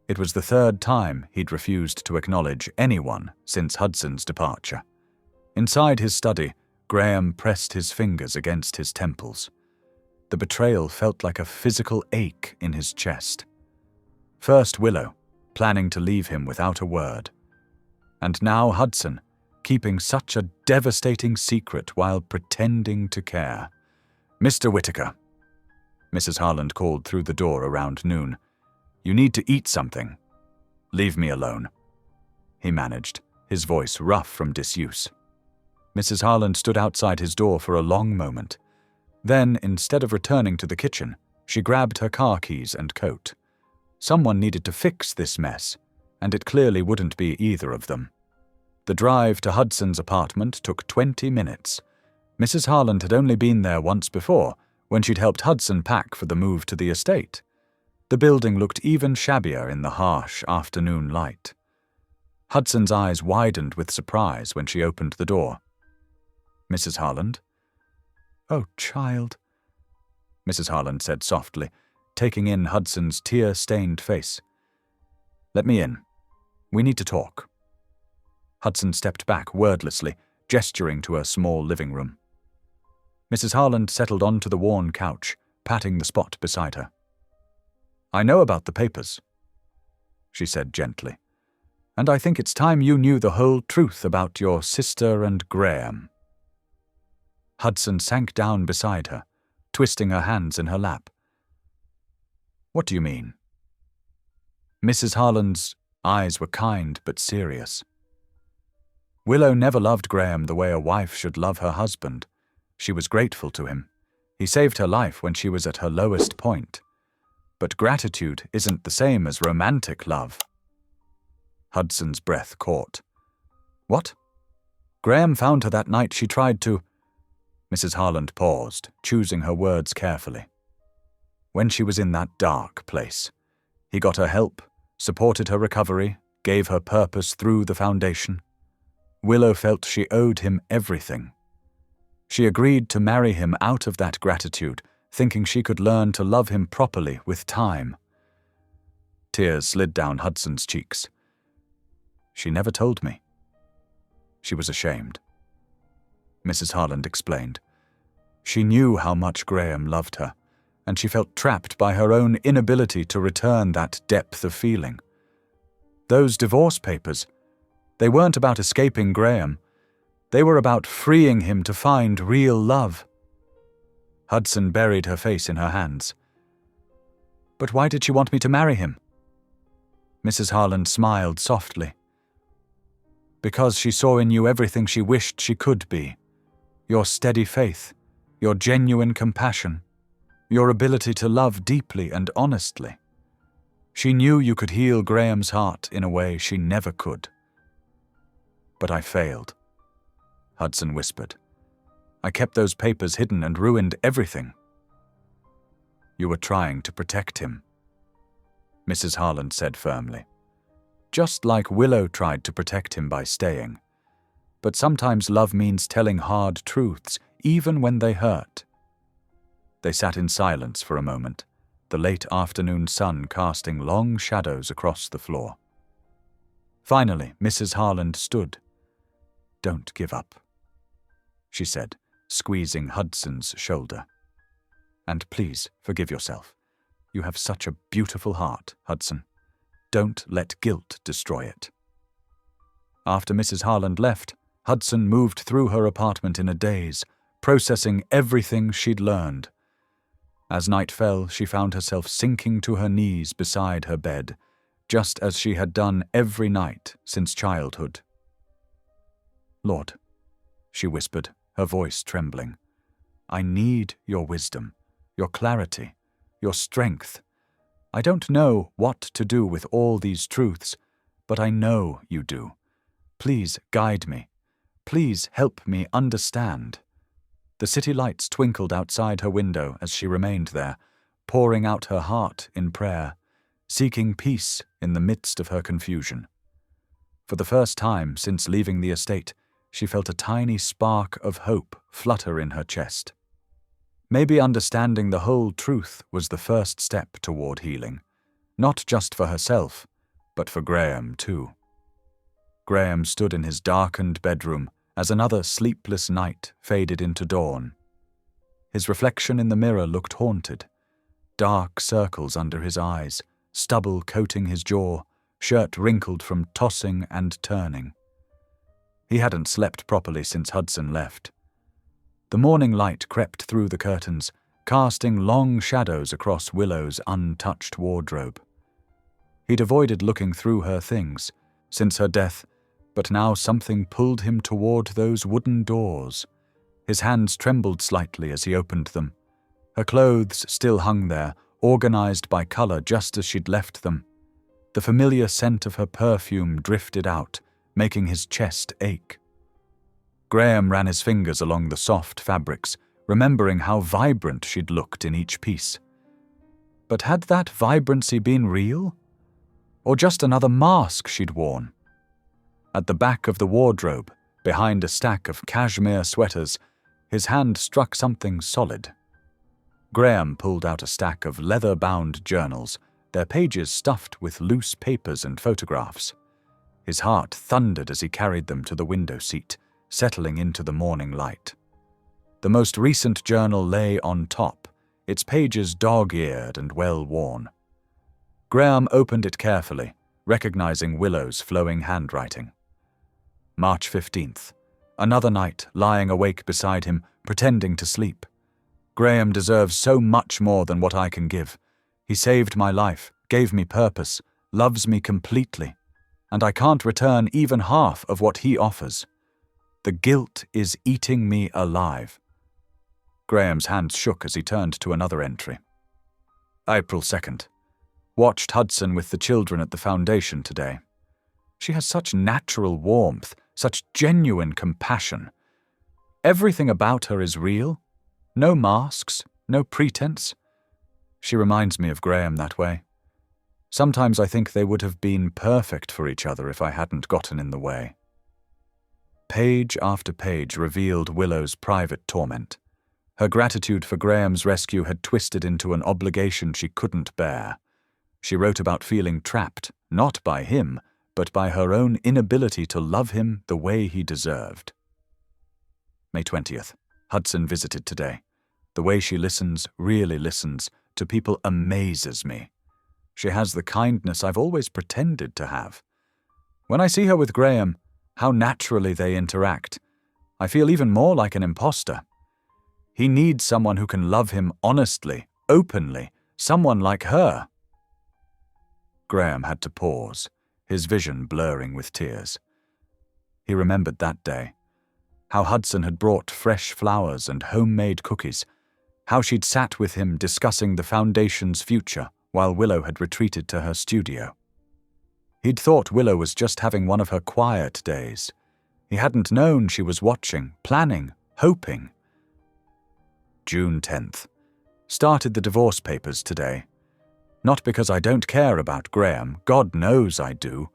Speaker 1: It was the third time he'd refused to acknowledge anyone since Hudson's departure. Inside his study, Graham pressed his fingers against his temples. The betrayal felt like a physical ache in his chest. First Willow, planning to leave him without a word. And now Hudson, keeping such a devastating secret while pretending to care. "Mr. Whitaker," Mrs. Harland called through the door around noon. "You need to eat something." "Leave me alone," he managed, his voice rough from disuse. Mrs. Harland stood outside his door for a long moment. Then, instead of returning to the kitchen, she grabbed her car keys and coat. Someone needed to fix this mess, and it clearly wouldn't be either of them. The drive to Hudson's apartment took 20 minutes. Mrs. Harland had only been there once before, when she'd helped Hudson pack for the move to the estate. The building looked even shabbier in the harsh afternoon light. Hudson's eyes widened with surprise when she opened the door. "Mrs. Harland?" "Oh, child," Mrs. Harland said softly, taking in Hudson's tear-stained face. "Let me in. We need to talk." Hudson stepped back wordlessly, gesturing to her small living room. Mrs. Harland settled onto the worn couch, patting the spot beside her. "I know about the papers," she said gently, "and I think it's time you knew the whole truth about your sister and Graham." Hudson sank down beside her, twisting her hands in her lap. "What do you mean?" Mrs. Harland's eyes were kind but serious. "Willow never loved Graham the way a wife should love her husband. She was grateful to him. He saved her life when she was at her lowest point. But gratitude isn't the same as romantic love." Hudson's breath caught. "What?" "Graham found her that night she tried to—" Mrs. Harland paused, choosing her words carefully. when she was in that dark place. He got her help, supported her recovery, gave her purpose through the foundation. Willow felt she owed him everything. She agreed to marry him out of that gratitude, thinking she could learn to love him properly with time. Tears slid down Hudson's cheeks. She never told me. She was ashamed. Mrs. Harland explained. She knew how much Graham loved her, and she felt trapped by her own inability to return that depth of feeling. Those divorce papers, they weren't about escaping Graham. They were about freeing him to find real love. Hudson buried her face in her hands. But why did she want me to marry him? Mrs. Harland smiled softly. Because she saw in you everything she wished she could be. Your steady faith, your genuine compassion, your ability to love deeply and honestly. She knew you could heal Graham's heart in a way she never could. But I failed, Hudson whispered. I kept those papers hidden and ruined everything. You were trying to protect him, Mrs. Harland said firmly. Just like Willow tried to protect him by staying. But sometimes love means telling hard truths, even when they hurt. They sat in silence for a moment, the late afternoon sun casting long shadows across the floor. Finally, Mrs. Harland stood. Don't give up, she said, squeezing Hudson's shoulder. And please forgive yourself. You have such a beautiful heart, Hudson. Don't let guilt destroy it. After Mrs. Harland left, Hudson moved through her apartment in a daze, processing everything she'd learned. As night fell, she found herself sinking to her knees beside her bed, just as she had done every night since childhood. Lord, she whispered, her voice trembling, I need your wisdom, your clarity, your strength. I don't know what to do with all these truths, but I know you do. Please guide me. Please help me understand. The city lights twinkled outside her window as she remained there, pouring out her heart in prayer, seeking peace in the midst of her confusion. For the first time since leaving the estate, she felt a tiny spark of hope flutter in her chest. Maybe understanding the whole truth was the first step toward healing, not just for herself, but for Graham too. Graham stood in his darkened bedroom as another sleepless night faded into dawn. His reflection in the mirror looked haunted. Dark circles under his eyes, stubble coating his jaw, shirt wrinkled from tossing and turning. He hadn't slept properly since Hudson left. The morning light crept through the curtains, casting long shadows across Willow's untouched wardrobe. He'd avoided looking through her things since her death, but now something pulled him toward those wooden doors. His hands trembled slightly as he opened them. Her clothes still hung there, organized by color just as she'd left them. The familiar scent of her perfume drifted out, making his chest ache. Graham ran his fingers along the soft fabrics, remembering how vibrant she'd looked in each piece. But had that vibrancy been real? Or just another mask she'd worn? At the back of the wardrobe, behind a stack of cashmere sweaters, his hand struck something solid. Graham pulled out a stack of leather-bound journals, their pages stuffed with loose papers and photographs. His heart thundered as he carried them to the window seat, settling into the morning light. The most recent journal lay on top, its pages dog-eared and well-worn. Graham opened it carefully, recognizing Willow's flowing handwriting. March 15th. Another night, lying awake beside him, pretending to sleep. Graham deserves so much more than what I can give. He saved my life, gave me purpose, loves me completely, and I can't return even half of what he offers. The guilt is eating me alive. Graham's hands shook as he turned to another entry. April 2nd. Watched Hudson with the children at the foundation today. She has such natural warmth, such genuine compassion. Everything about her is real. No masks, no pretense. She reminds me of Graham that way. Sometimes I think they would have been perfect for each other if I hadn't gotten in the way. Page after page revealed Willow's private torment. Her gratitude for Graham's rescue had twisted into an obligation she couldn't bear. She wrote about feeling trapped, not by him, but by her own inability to love him the way he deserved. May 20th. Hudson visited today. The way she listens, really listens, to people amazes me. She has the kindness I've always pretended to have. When I see her with Graham, how naturally they interact, I feel even more like an imposter. He needs someone who can love him honestly, openly, someone like her. Graham had to pause, his vision blurring with tears. He remembered that day, how Hudson had brought fresh flowers and homemade cookies, how she'd sat with him discussing the foundation's future while Willow had retreated to her studio. He'd thought Willow was just having one of her quiet days. He hadn't known she was watching, planning, hoping. June 10th. Started the divorce papers today. Not because I don't care about Graham, God knows I do,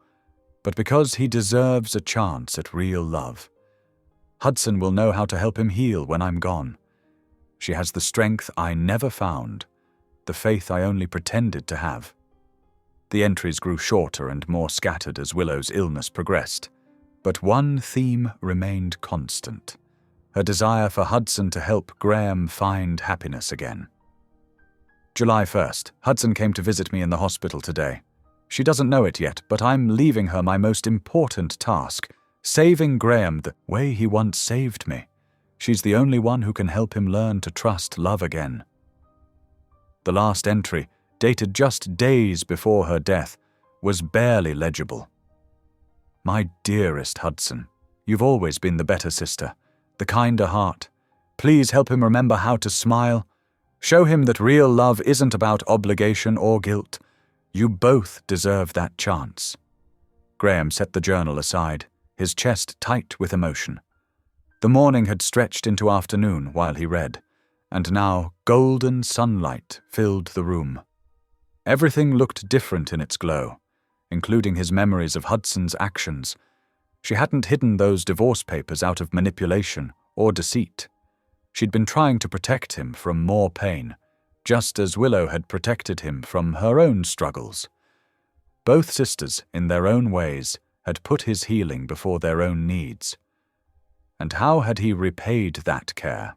Speaker 1: but because he deserves a chance at real love. Hudson will know how to help him heal when I'm gone. She has the strength I never found, the faith I only pretended to have. The entries grew shorter and more scattered as Willow's illness progressed, but one theme remained constant: her desire for Hudson to help Graham find happiness again. July 1st. Hudson came to visit me in the hospital today. She doesn't know it yet, but I'm leaving her my most important task, saving Graham the way he once saved me. She's the only one who can help him learn to trust love again. The last entry, dated just days before her death, was barely legible. My dearest Hudson, you've always been the better sister, the kinder heart. Please help him remember how to smile. Show him that real love isn't about obligation or guilt. You both deserve that chance. Graham set the journal aside, his chest tight with emotion. The morning had stretched into afternoon while he read, and now golden sunlight filled the room. Everything looked different in its glow, including his memories of Hudson's actions. She hadn't hidden those divorce papers out of manipulation or deceit. She'd been trying to protect him from more pain, just as Willow had protected him from her own struggles. Both sisters, in their own ways, had put his healing before their own needs. And how had he repaid that care?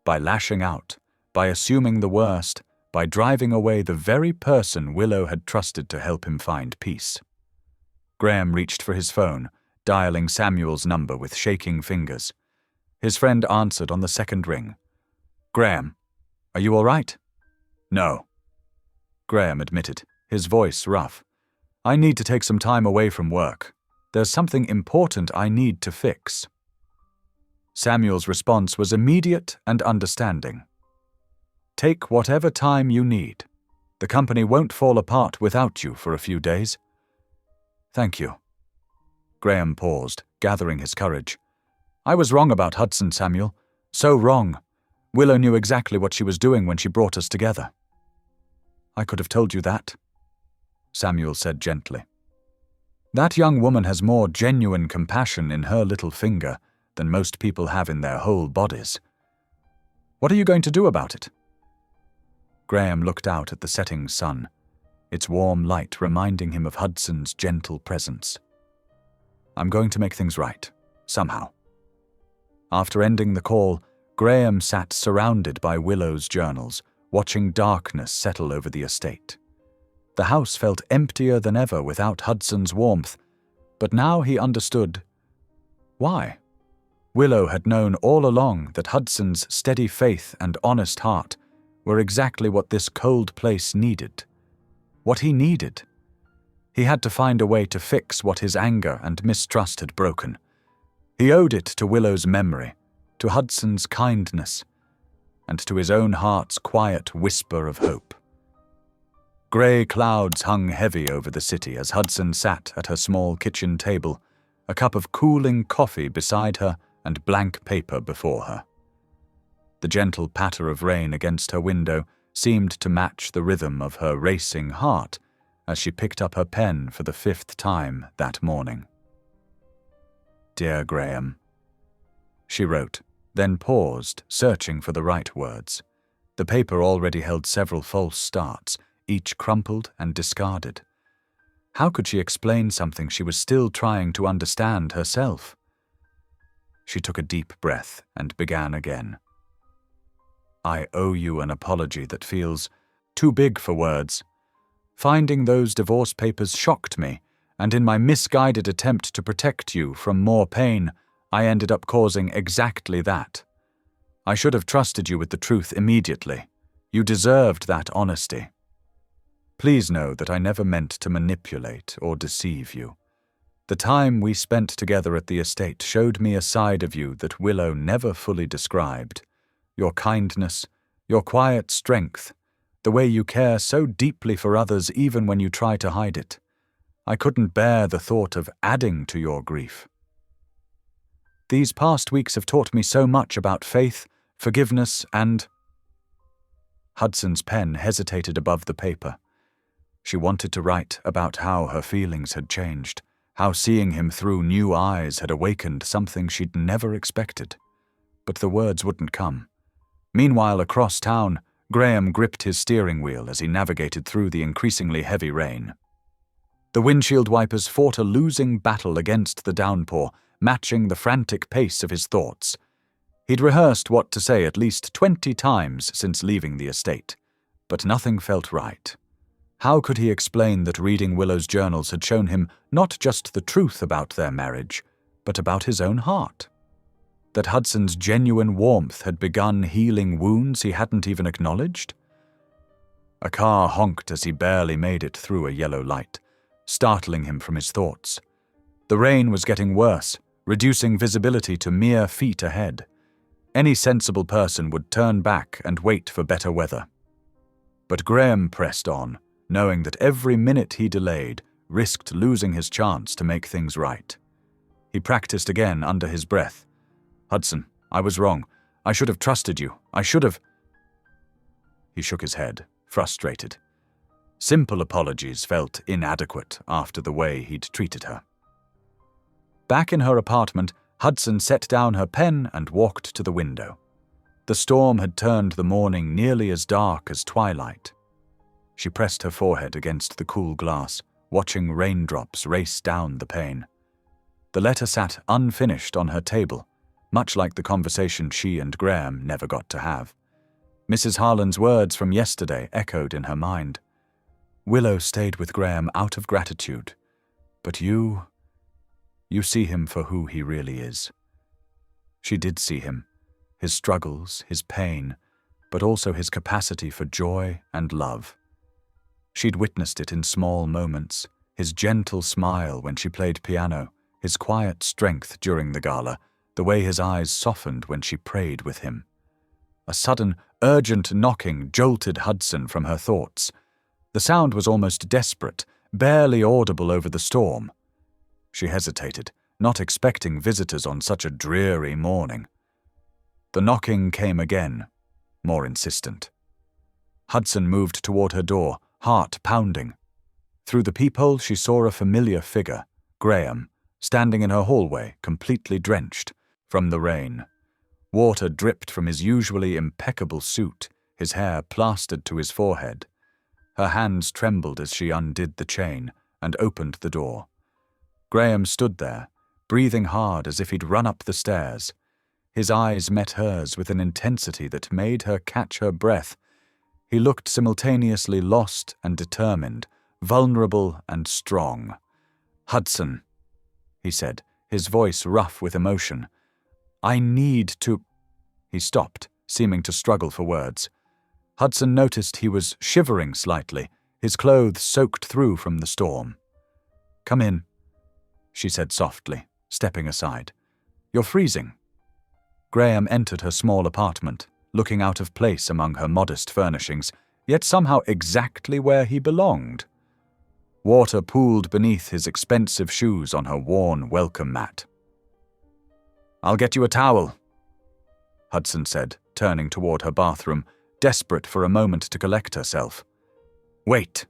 Speaker 1: By lashing out, by assuming the worst, by driving away the very person Willow had trusted to help him find peace. Graham reached for his phone, dialing Samuel's number with shaking fingers. His friend answered on the second ring. "Graham, are you all right?" "No," Graham admitted, his voice rough. "I need to take some time away from work. There's something important I need to fix." Samuel's response was immediate and understanding. "Take whatever time you need. The company won't fall apart without you for a few days." "Thank you." Graham paused, gathering his courage. "I was wrong about Hudson, Samuel. So wrong. Willow knew exactly what she was doing when she brought us together." "I could have told you that," Samuel said gently. "That young woman has more genuine compassion in her little finger than most people have in their whole bodies. What are you going to do about it?" Graham looked out at the setting sun, its warm light reminding him of Hudson's gentle presence. "I'm going to make things right, somehow." After ending the call, Graham sat surrounded by Willow's journals, watching darkness settle over the estate. The house felt emptier than ever without Hudson's warmth, but now he understood why. Willow had known all along that Hudson's steady faith and honest heart were exactly what this cold place needed. What he needed. He had to find a way to fix what his anger and mistrust had broken. He owed it to Willow's memory, to Hudson's kindness, and to his own heart's quiet whisper of hope. Grey clouds hung heavy over the city as Hudson sat at her small kitchen table, a cup of cooling coffee beside her and blank paper before her. The gentle patter of rain against her window seemed to match the rhythm of her racing heart as she picked up her pen for the 5th time that morning. "Dear Graham," she wrote, then paused, searching for the right words. The paper already held several false starts, each crumpled and discarded. How could she explain something she was still trying to understand herself? She took a deep breath and began again. "I owe you an apology that feels too big for words. Finding those divorce papers shocked me, and in my misguided attempt to protect you from more pain, I ended up causing exactly that. I should have trusted you with the truth immediately. You deserved that honesty. Please know that I never meant to manipulate or deceive you. The time we spent together at the estate showed me a side of you that Willow never fully described. Your kindness, your quiet strength, the way you care so deeply for others even when you try to hide it. I couldn't bear the thought of adding to your grief. These past weeks have taught me so much about faith, forgiveness, and—" Hudson's pen hesitated above the paper. She wanted to write about how her feelings had changed, how seeing him through new eyes had awakened something she'd never expected. But the words wouldn't come. Meanwhile, across town, Graham gripped his steering wheel as he navigated through the increasingly heavy rain. The windshield wipers fought a losing battle against the downpour, matching the frantic pace of his thoughts. He'd rehearsed what to say at least 20 times since leaving the estate, but nothing felt right. How could he explain that reading Willow's journals had shown him not just the truth about their marriage, but about his own heart? That Hudson's genuine warmth had begun healing wounds he hadn't even acknowledged? A car honked as he barely made it through a yellow light, startling him from his thoughts. The rain was getting worse, reducing visibility to mere feet ahead. Any sensible person would turn back and wait for better weather. But Graham pressed on, knowing that every minute he delayed risked losing his chance to make things right. He practiced again under his breath. "Hudson, I was wrong. I should have trusted you. I should have—" He shook his head, frustrated. Simple apologies felt inadequate after the way he'd treated her. Back in her apartment, Hudson set down her pen and walked to the window. The storm had turned the morning nearly as dark as twilight. She pressed her forehead against the cool glass, watching raindrops race down the pane. The letter sat unfinished on her table, much like the conversation she and Graham never got to have. Mrs. Harlan's words from yesterday echoed in her mind. Willow stayed with Graham out of gratitude, but you see him for who he really is. She did see him, his struggles, his pain, but also his capacity for joy and love. She'd witnessed it in small moments, his gentle smile when she played piano, his quiet strength during the gala, the way his eyes softened when she prayed with him. A sudden, urgent knocking jolted Hudson from her thoughts. The sound was almost desperate, barely audible over the storm. She hesitated, not expecting visitors on such a dreary morning. The knocking came again, more insistent. Hudson moved toward her door, heart pounding. Through the peephole she saw a familiar figure, Graham, standing in her hallway, completely drenched from the rain. Water dripped from his usually impeccable suit, his hair plastered to his forehead. Her hands trembled as she undid the chain and opened the door. Graham stood there, breathing hard as if he'd run up the stairs. His eyes met hers with an intensity that made her catch her breath. He looked simultaneously lost and determined, vulnerable and strong. "Hudson," he said, his voice rough with emotion. "I need to—" He stopped, seeming to struggle for words. Hudson noticed he was shivering slightly, his clothes soaked through from the storm. "Come in," she said softly, stepping aside. "You're freezing." Graham entered her small apartment, looking out of place among her modest furnishings, yet somehow exactly where he belonged. Water pooled beneath his expensive shoes on her worn welcome mat. "I'll get you a towel," Hudson said, turning toward her bathroom, desperate for a moment to collect herself. "Wait,"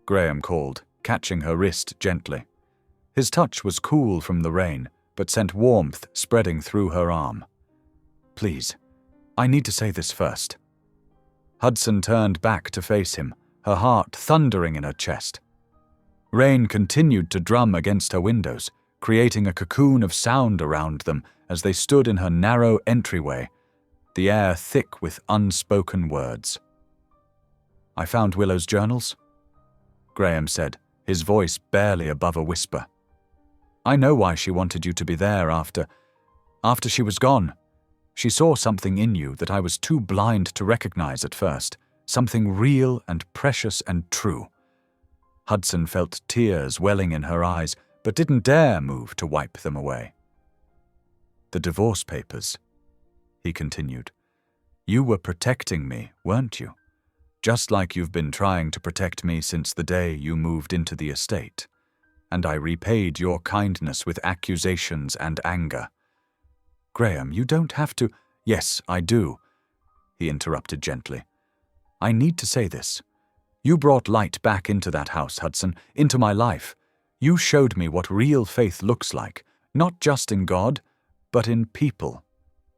Speaker 1: Graham called, catching her wrist gently. His touch was cool from the rain, but sent warmth spreading through her arm. "Please, I need to say this first." Hudson turned back to face him, her heart thundering in her chest. Rain continued to drum against her windows, creating a cocoon of sound around them as they stood in her narrow entryway, the air thick with unspoken words. "I found Willow's journals," Graham said, his voice barely above a whisper. "I know why she wanted you to be there after she was gone. She saw something in you that I was too blind to recognize at first, something real and precious and true." Hudson felt tears welling in her eyes, but didn't dare move to wipe them away. "The divorce papers," he continued. "You were protecting me, weren't you? Just like you've been trying to protect me since the day you moved into the estate. And I repaid your kindness with accusations and anger." "Graham, you don't have to—" "Yes, I do," he interrupted gently. "I need to say this. You brought light back into that house, Hudson, into my life. You showed me what real faith looks like, not just in God, but in people,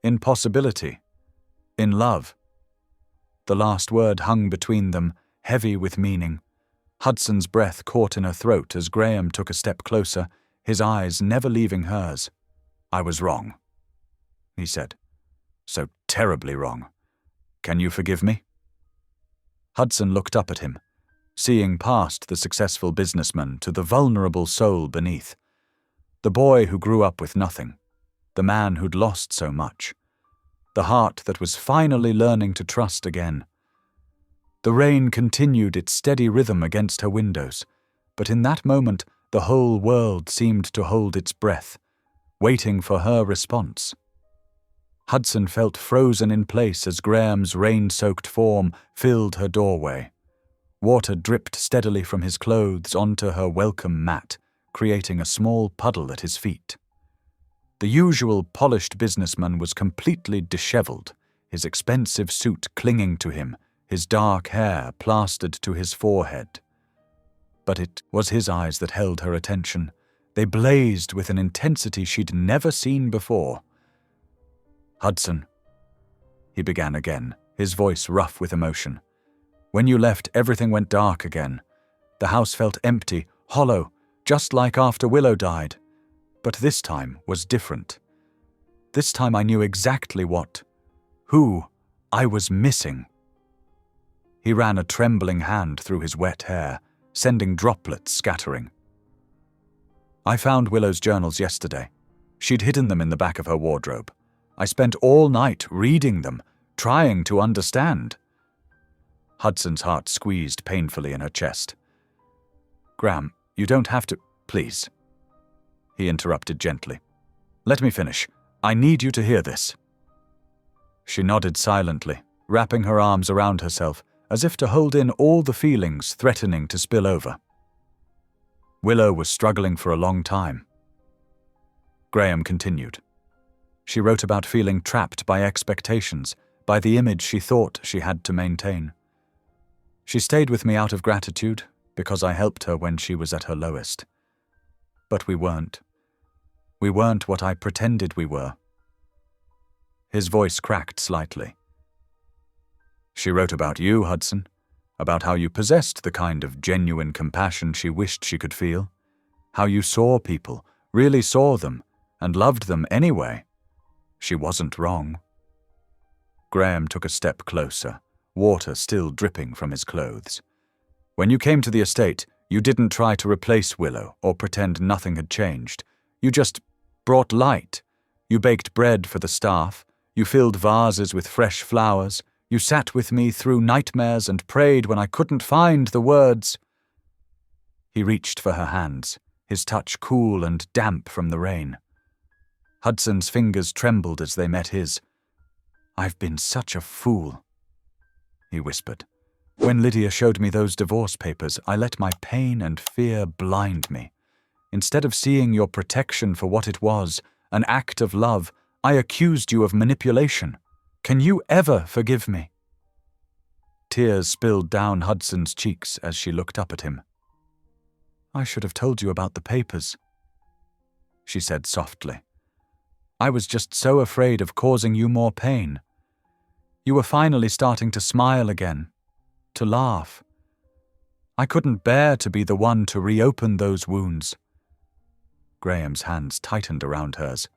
Speaker 1: in possibility, in love." The last word hung between them, heavy with meaning. Hudson's breath caught in her throat as Graham took a step closer, his eyes never leaving hers. "I was wrong," he said. "So terribly wrong. Can you forgive me?" Hudson looked up at him, seeing past the successful businessman to the vulnerable soul beneath. The boy who grew up with nothing, the man who'd lost so much, the heart that was finally learning to trust again. The rain continued its steady rhythm against her windows, but in that moment the whole world seemed to hold its breath, waiting for her response. Hudson felt frozen in place as Graham's rain-soaked form filled her doorway. Water dripped steadily from his clothes onto her welcome mat, creating a small puddle at his feet. The usual polished businessman was completely disheveled, his expensive suit clinging to him, his dark hair plastered to his forehead. But it was his eyes that held her attention. They blazed with an intensity she'd never seen before. "Hudson," he began again, his voice rough with emotion. "When you left, everything went dark again. The house felt empty, hollow, just like after Willow died. But this time was different. This time I knew exactly who I was missing." He ran a trembling hand through his wet hair, sending droplets scattering. "I found Willow's journals yesterday. She'd hidden them in the back of her wardrobe. I spent all night reading them, trying to understand." Hudson's heart squeezed painfully in her chest. "Graham, you don't have to— Please," he interrupted gently. "Let me finish. I need you to hear this." She nodded silently, wrapping her arms around herself, as if to hold in all the feelings threatening to spill over. "Willow was struggling for a long time," Graham continued. "She wrote about feeling trapped by expectations, by the image she thought she had to maintain. She stayed with me out of gratitude, because I helped her when she was at her lowest. But we weren't. We weren't what I pretended we were." His voice cracked slightly. "She wrote about you, Hudson, about how you possessed the kind of genuine compassion she wished she could feel, how you saw people, really saw them, and loved them anyway. She wasn't wrong." Graham took a step closer, water still dripping from his clothes. "When you came to the estate, you didn't try to replace Willow or pretend nothing had changed. You just brought light. You baked bread for the staff. You filled vases with fresh flowers. You sat with me through nightmares and prayed when I couldn't find the words." He reached for her hands, his touch cool and damp from the rain. Hudson's fingers trembled as they met his. "I've been such a fool," he whispered. "When Lydia showed me those divorce papers, I let my pain and fear blind me. Instead of seeing your protection for what it was, an act of love, I accused you of manipulation. Can you ever forgive me?" Tears spilled down Hudson's cheeks as she looked up at him. "I should have told you about the papers," she said softly. "I was just so afraid of causing you more pain. You were finally starting to smile again, to laugh. I couldn't bear to be the one to reopen those wounds." Graham's hands tightened around hers.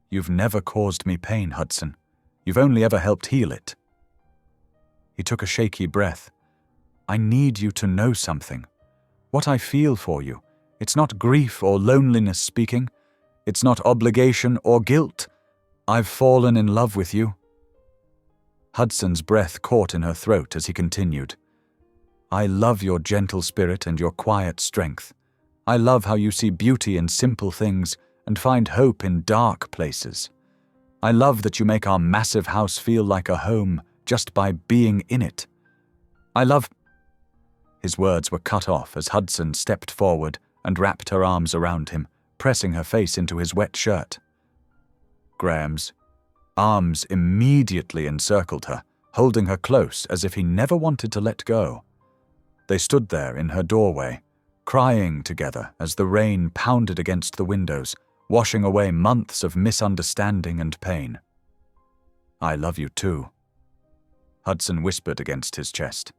Speaker 1: "You've never caused me pain, Hudson. You've only ever helped heal it." He took a shaky breath. "I need you to know something. What I feel for you, it's not grief or loneliness speaking. It's not obligation or guilt. I've fallen in love with you." Hudson's breath caught in her throat as he continued. "I love your gentle spirit and your quiet strength. I love how you see beauty in simple things and find hope in dark places. I love that you make our massive house feel like a home just by being in it. I love—" His words were cut off as Hudson stepped forward and wrapped her arms around him, pressing her face into his wet shirt. Graham's arms immediately encircled her, holding her close as if he never wanted to let go. They stood there in her doorway, crying together as the rain pounded against the windows, washing away months of misunderstanding and pain. "I love you too," Hudson whispered against his chest.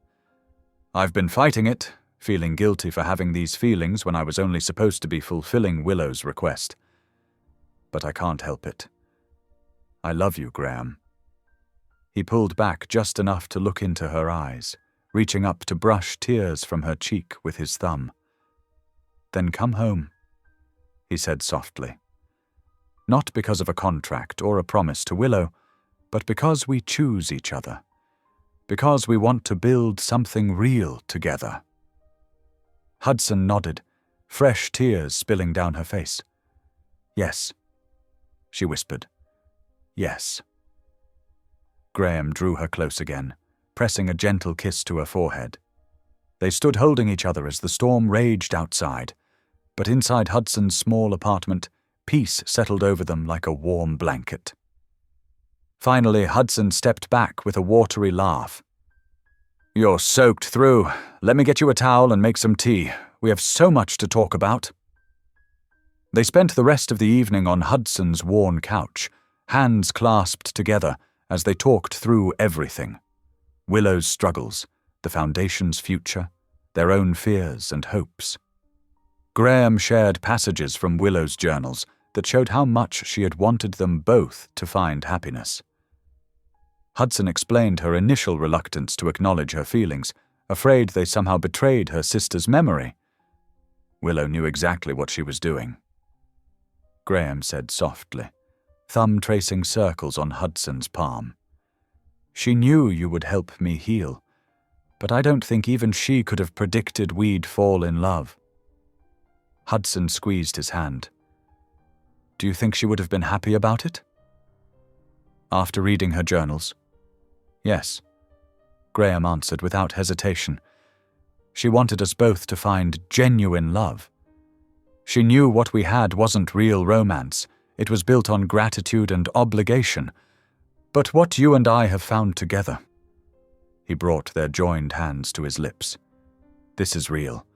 Speaker 1: "I've been fighting it, feeling guilty for having these feelings when I was only supposed to be fulfilling Willow's request. But I can't help it. I love you, Graham." He pulled back just enough to look into her eyes, reaching up to brush tears from her cheek with his thumb. "Then come home," he said softly. "Not because of a contract or a promise to Willow, but because we choose each other. Because we want to build something real together." Hudson nodded, fresh tears spilling down her face. "Yes," she whispered. "Yes." Graham drew her close again, pressing a gentle kiss to her forehead. They stood holding each other as the storm raged outside, but inside Hudson's small apartment, peace settled over them like a warm blanket. Finally, Hudson stepped back with a watery laugh. "You're soaked through. Let me get you a towel and make some tea. We have so much to talk about." They spent the rest of the evening on Hudson's worn couch, hands clasped together as they talked through everything. Willow's struggles, the Foundation's future, their own fears and hopes. Graham shared passages from Willow's journals that showed how much she had wanted them both to find happiness. Hudson explained her initial reluctance to acknowledge her feelings, afraid they somehow betrayed her sister's memory. Willow knew exactly what she was doing. Graham said softly, thumb tracing circles on Hudson's palm. "She knew you would help me heal, but I don't think even she could have predicted we'd fall in love." Hudson squeezed his hand. "Do you think she would have been happy about it?" After reading her journals, "Yes," Graham answered without hesitation. "She wanted us both to find genuine love. She knew what we had wasn't real romance. It was built on gratitude and obligation. But what you and I have found together—" He brought their joined hands to his lips. "This is real."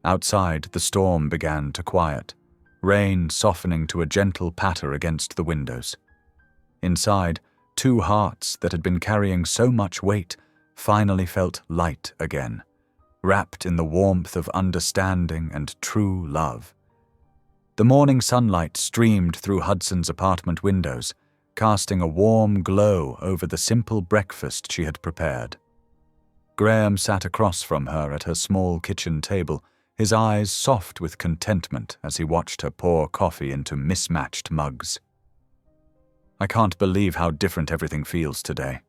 Speaker 1: Outside, the storm began to quiet, rain softening to a gentle patter against the windows. Inside, two hearts that had been carrying so much weight finally felt light again, wrapped in the warmth of understanding and true love. The morning sunlight streamed through Hudson's apartment windows, casting a warm glow over the simple breakfast she had prepared. Graham sat across from her at her small kitchen table, his eyes soft with contentment as he watched her pour coffee into mismatched mugs. "I can't believe how different everything feels today,"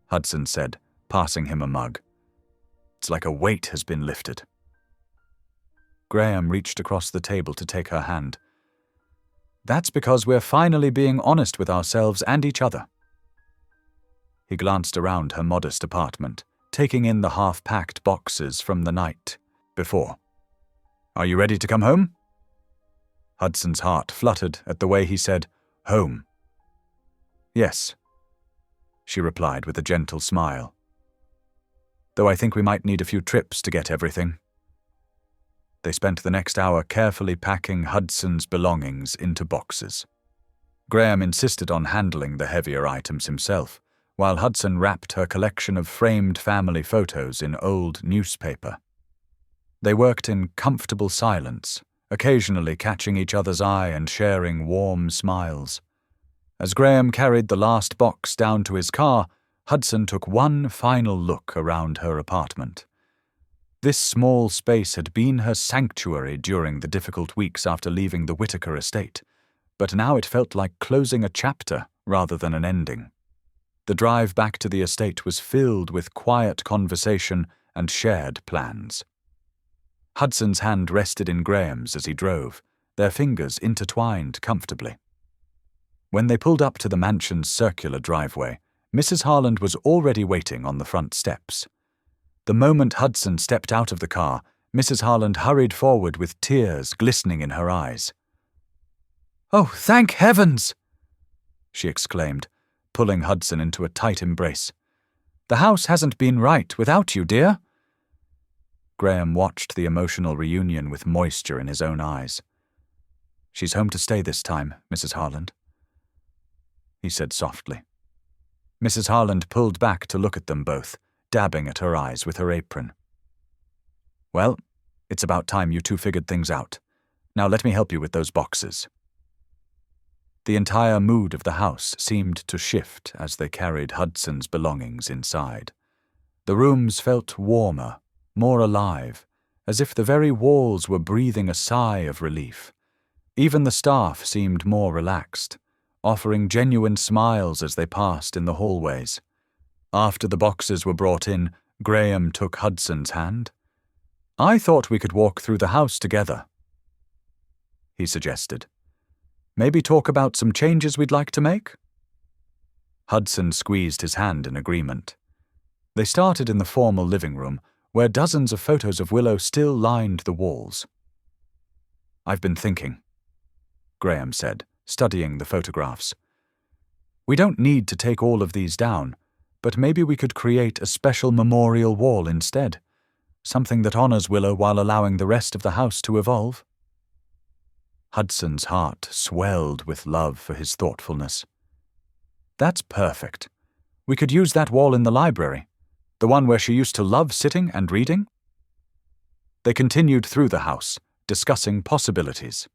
Speaker 1: Hudson said, passing him a mug. "It's like a weight has been lifted." Graham reached across the table to take her hand. "That's because we're finally being honest with ourselves and each other." He glanced around her modest apartment, taking in the half-packed boxes from the night before. "Are you ready to come home?" Hudson's heart fluttered at the way he said, "home." "Yes," she replied with a gentle smile. though I think we might need a few trips to get everything. They spent the next hour carefully packing Hudson's belongings into boxes. Graham insisted on handling the heavier items himself, while Hudson wrapped her collection of framed family photos in old newspaper. They worked in comfortable silence, occasionally catching each other's eye and sharing warm smiles. As Graham carried the last box down to his car, Hudson took one final look around her apartment. This small space had been her sanctuary during the difficult weeks after leaving the Whitaker estate, but now it felt like closing a chapter rather than an ending. The drive back to the estate was filled with quiet conversation and shared plans. Hudson's hand rested in Graham's as he drove, their fingers intertwined comfortably. When they pulled up to the mansion's circular driveway, Mrs. Harland was already waiting on the front steps. The moment Hudson stepped out of the car, Mrs. Harland hurried forward with tears glistening in her eyes. "Oh, thank heavens!" she exclaimed, pulling Hudson into a tight embrace. "The house hasn't been right without you, dear." Graham watched the emotional reunion with moisture in his own eyes. "She's home to stay this time, Mrs. Harland," he said softly. Mrs. Harland pulled back to look at them both, dabbing at her eyes with her apron. "Well, it's about time you two figured things out. Now let me help you with those boxes." The entire mood of the house seemed to shift as they carried Hudson's belongings inside. The rooms felt warmer, more alive, as if the very walls were breathing a sigh of relief. Even the staff seemed more relaxed, offering genuine smiles as they passed in the hallways. After the boxes were brought in, Graham took Hudson's hand. "I thought we could walk through the house together," he suggested. "Maybe talk about some changes we'd like to make?" Hudson squeezed his hand in agreement. They started in the formal living room, where dozens of photos of Willow still lined the walls. "I've been thinking," Graham said, studying the photographs. "We don't need to take all of these down, but maybe we could create a special memorial wall instead, something that honors Willow while allowing the rest of the house to evolve." Hudson's heart swelled with love for his thoughtfulness. "That's perfect. We could use that wall in the library, the one where she used to love sitting and reading." They continued through the house, discussing possibilities.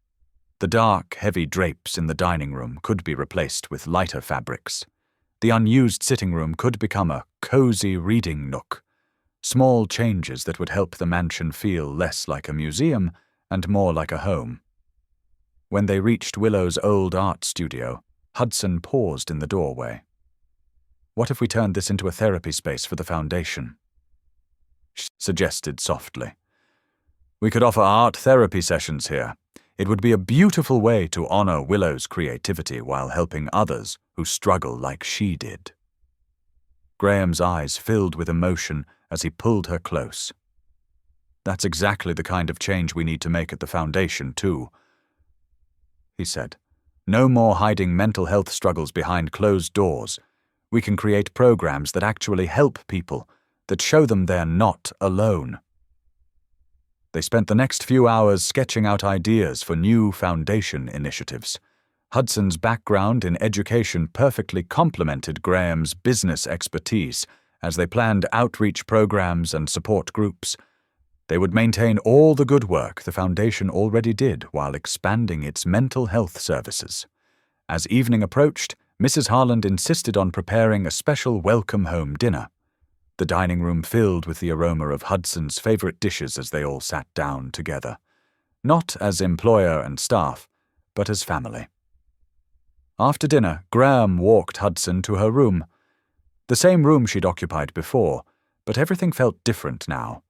Speaker 1: The dark, heavy drapes in the dining room could be replaced with lighter fabrics. The unused sitting room could become a cozy reading nook. Small changes that would help the mansion feel less like a museum and more like a home. When they reached Willow's old art studio, Hudson paused in the doorway. "What if we turned this into a therapy space for the foundation?" she suggested softly. "We could offer art therapy sessions here. It would be a beautiful way to honor Willow's creativity while helping others who struggle like she did." Graham's eyes filled with emotion as he pulled her close. "That's exactly the kind of change we need to make at the foundation, too," he said. "No more hiding mental health struggles behind closed doors. We can create programs that actually help people, that show them they're not alone." They spent the next few hours sketching out ideas for new foundation initiatives. Hudson's background in education perfectly complemented Graham's business expertise as they planned outreach programs and support groups. They would maintain all the good work the foundation already did while expanding its mental health services. As evening approached, Mrs. Harland insisted on preparing a special welcome home dinner. The dining room filled with the aroma of Hudson's favorite dishes as they all sat down together, not as employer and staff, but as family. After dinner, Graham walked Hudson to her room. The same room she'd occupied before, but everything felt different now.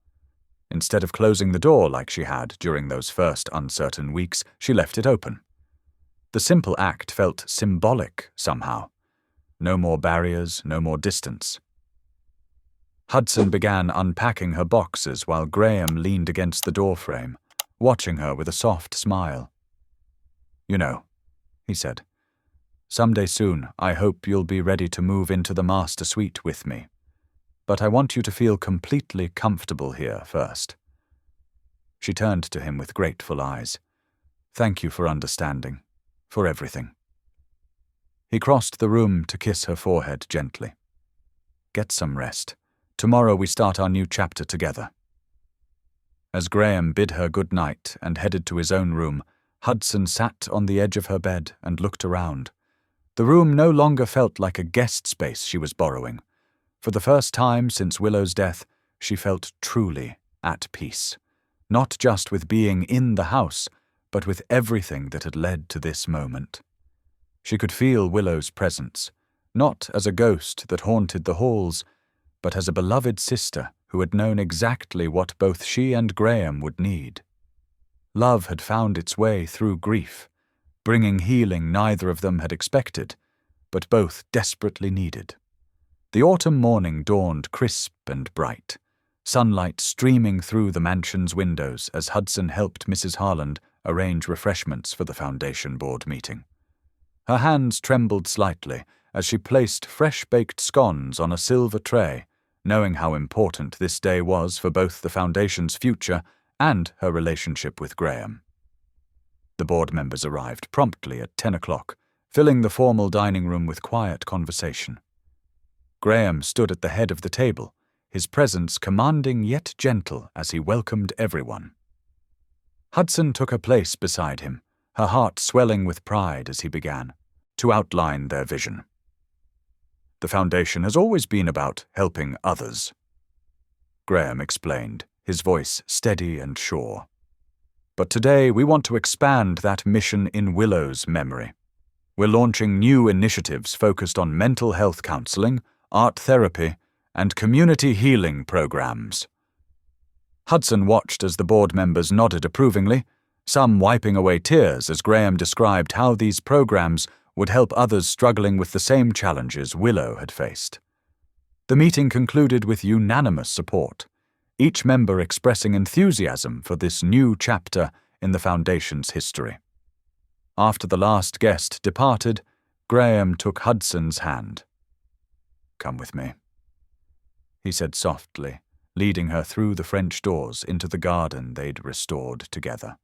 Speaker 1: Instead of closing the door like she had during those first uncertain weeks, she left it open. The simple act felt symbolic somehow. No more barriers, no more distance. Hudson began unpacking her boxes while Graham leaned against the doorframe, watching her with a soft smile. "You know," he said, "someday soon I hope you'll be ready to move into the master suite with me. but I want you to feel completely comfortable here first." She turned to him with grateful eyes. "Thank you for understanding, for everything." He crossed the room to kiss her forehead gently. "Get some rest. Tomorrow we start our new chapter together." As Graham bid her good night and headed to his own room, Hudson sat on the edge of her bed and looked around. The room no longer felt like a guest space she was borrowing. For the first time since Willow's death, she felt truly at peace. Not just with being in the house, but with everything that had led to this moment. She could feel Willow's presence, not as a ghost that haunted the halls, but as a beloved sister who had known exactly what both she and Graham would need. Love had found its way through grief, bringing healing neither of them had expected, but both desperately needed. The autumn morning dawned crisp and bright, sunlight streaming through the mansion's windows as Hudson helped Mrs. Harland arrange refreshments for the foundation board meeting. Her hands trembled slightly as she placed fresh-baked scones on a silver tray, knowing how important this day was for both the foundation's future and her relationship with Graham. The board members arrived promptly at 10 o'clock, filling the formal dining room with quiet conversation. Graham stood at the head of the table, his presence commanding yet gentle as he welcomed everyone. Hudson took a place beside him, her heart swelling with pride as he began to outline their vision. "The foundation has always been about helping others," Graham explained, his voice steady and sure. "But today we want to expand that mission in Willow's memory. We're launching new initiatives focused on mental health counseling, art therapy, and community healing programs." Hudson watched as the board members nodded approvingly, some wiping away tears as Graham described how these programs would help others struggling with the same challenges Willow had faced. The meeting concluded with unanimous support, each member expressing enthusiasm for this new chapter in the Foundation's history. After the last guest departed, Graham took Hudson's hand. "Come with me," he said softly, leading her through the French doors into the garden they'd restored together.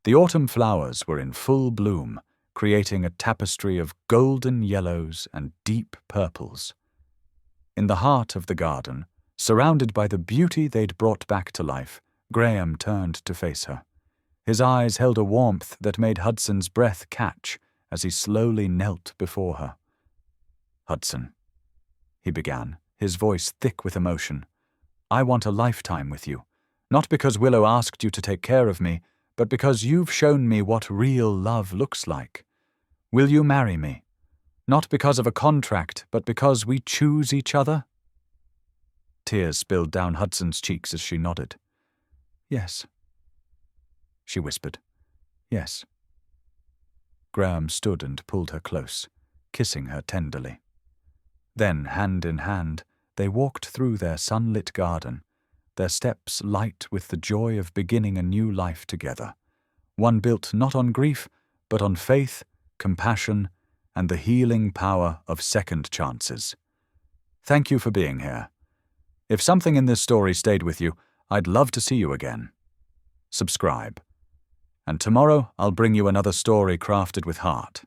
Speaker 1: The autumn flowers were in full bloom, creating a tapestry of golden yellows and deep purples. In the heart of the garden, surrounded by the beauty they'd brought back to life, Graham turned to face her. His eyes held a warmth that made Hudson's breath catch as he slowly knelt before her. "Hudson," he began, his voice thick with emotion, "I want a lifetime with you, not because Willow asked you to take care of me, but because you've shown me what real love looks like. Will you marry me? Not because of a contract, but because we choose each other?" Tears spilled down Hudson's cheeks as she nodded. "Yes," she whispered. "Yes." Graham stood and pulled her close, kissing her tenderly. Then, hand in hand, they walked through their sunlit garden, their steps light with the joy of beginning a new life together, one built not on grief, but on faith, compassion, and the healing power of second chances. Thank you for being here. If something in this story stayed with you, I'd love to see you again. Subscribe. And tomorrow I'll bring you another story crafted with heart.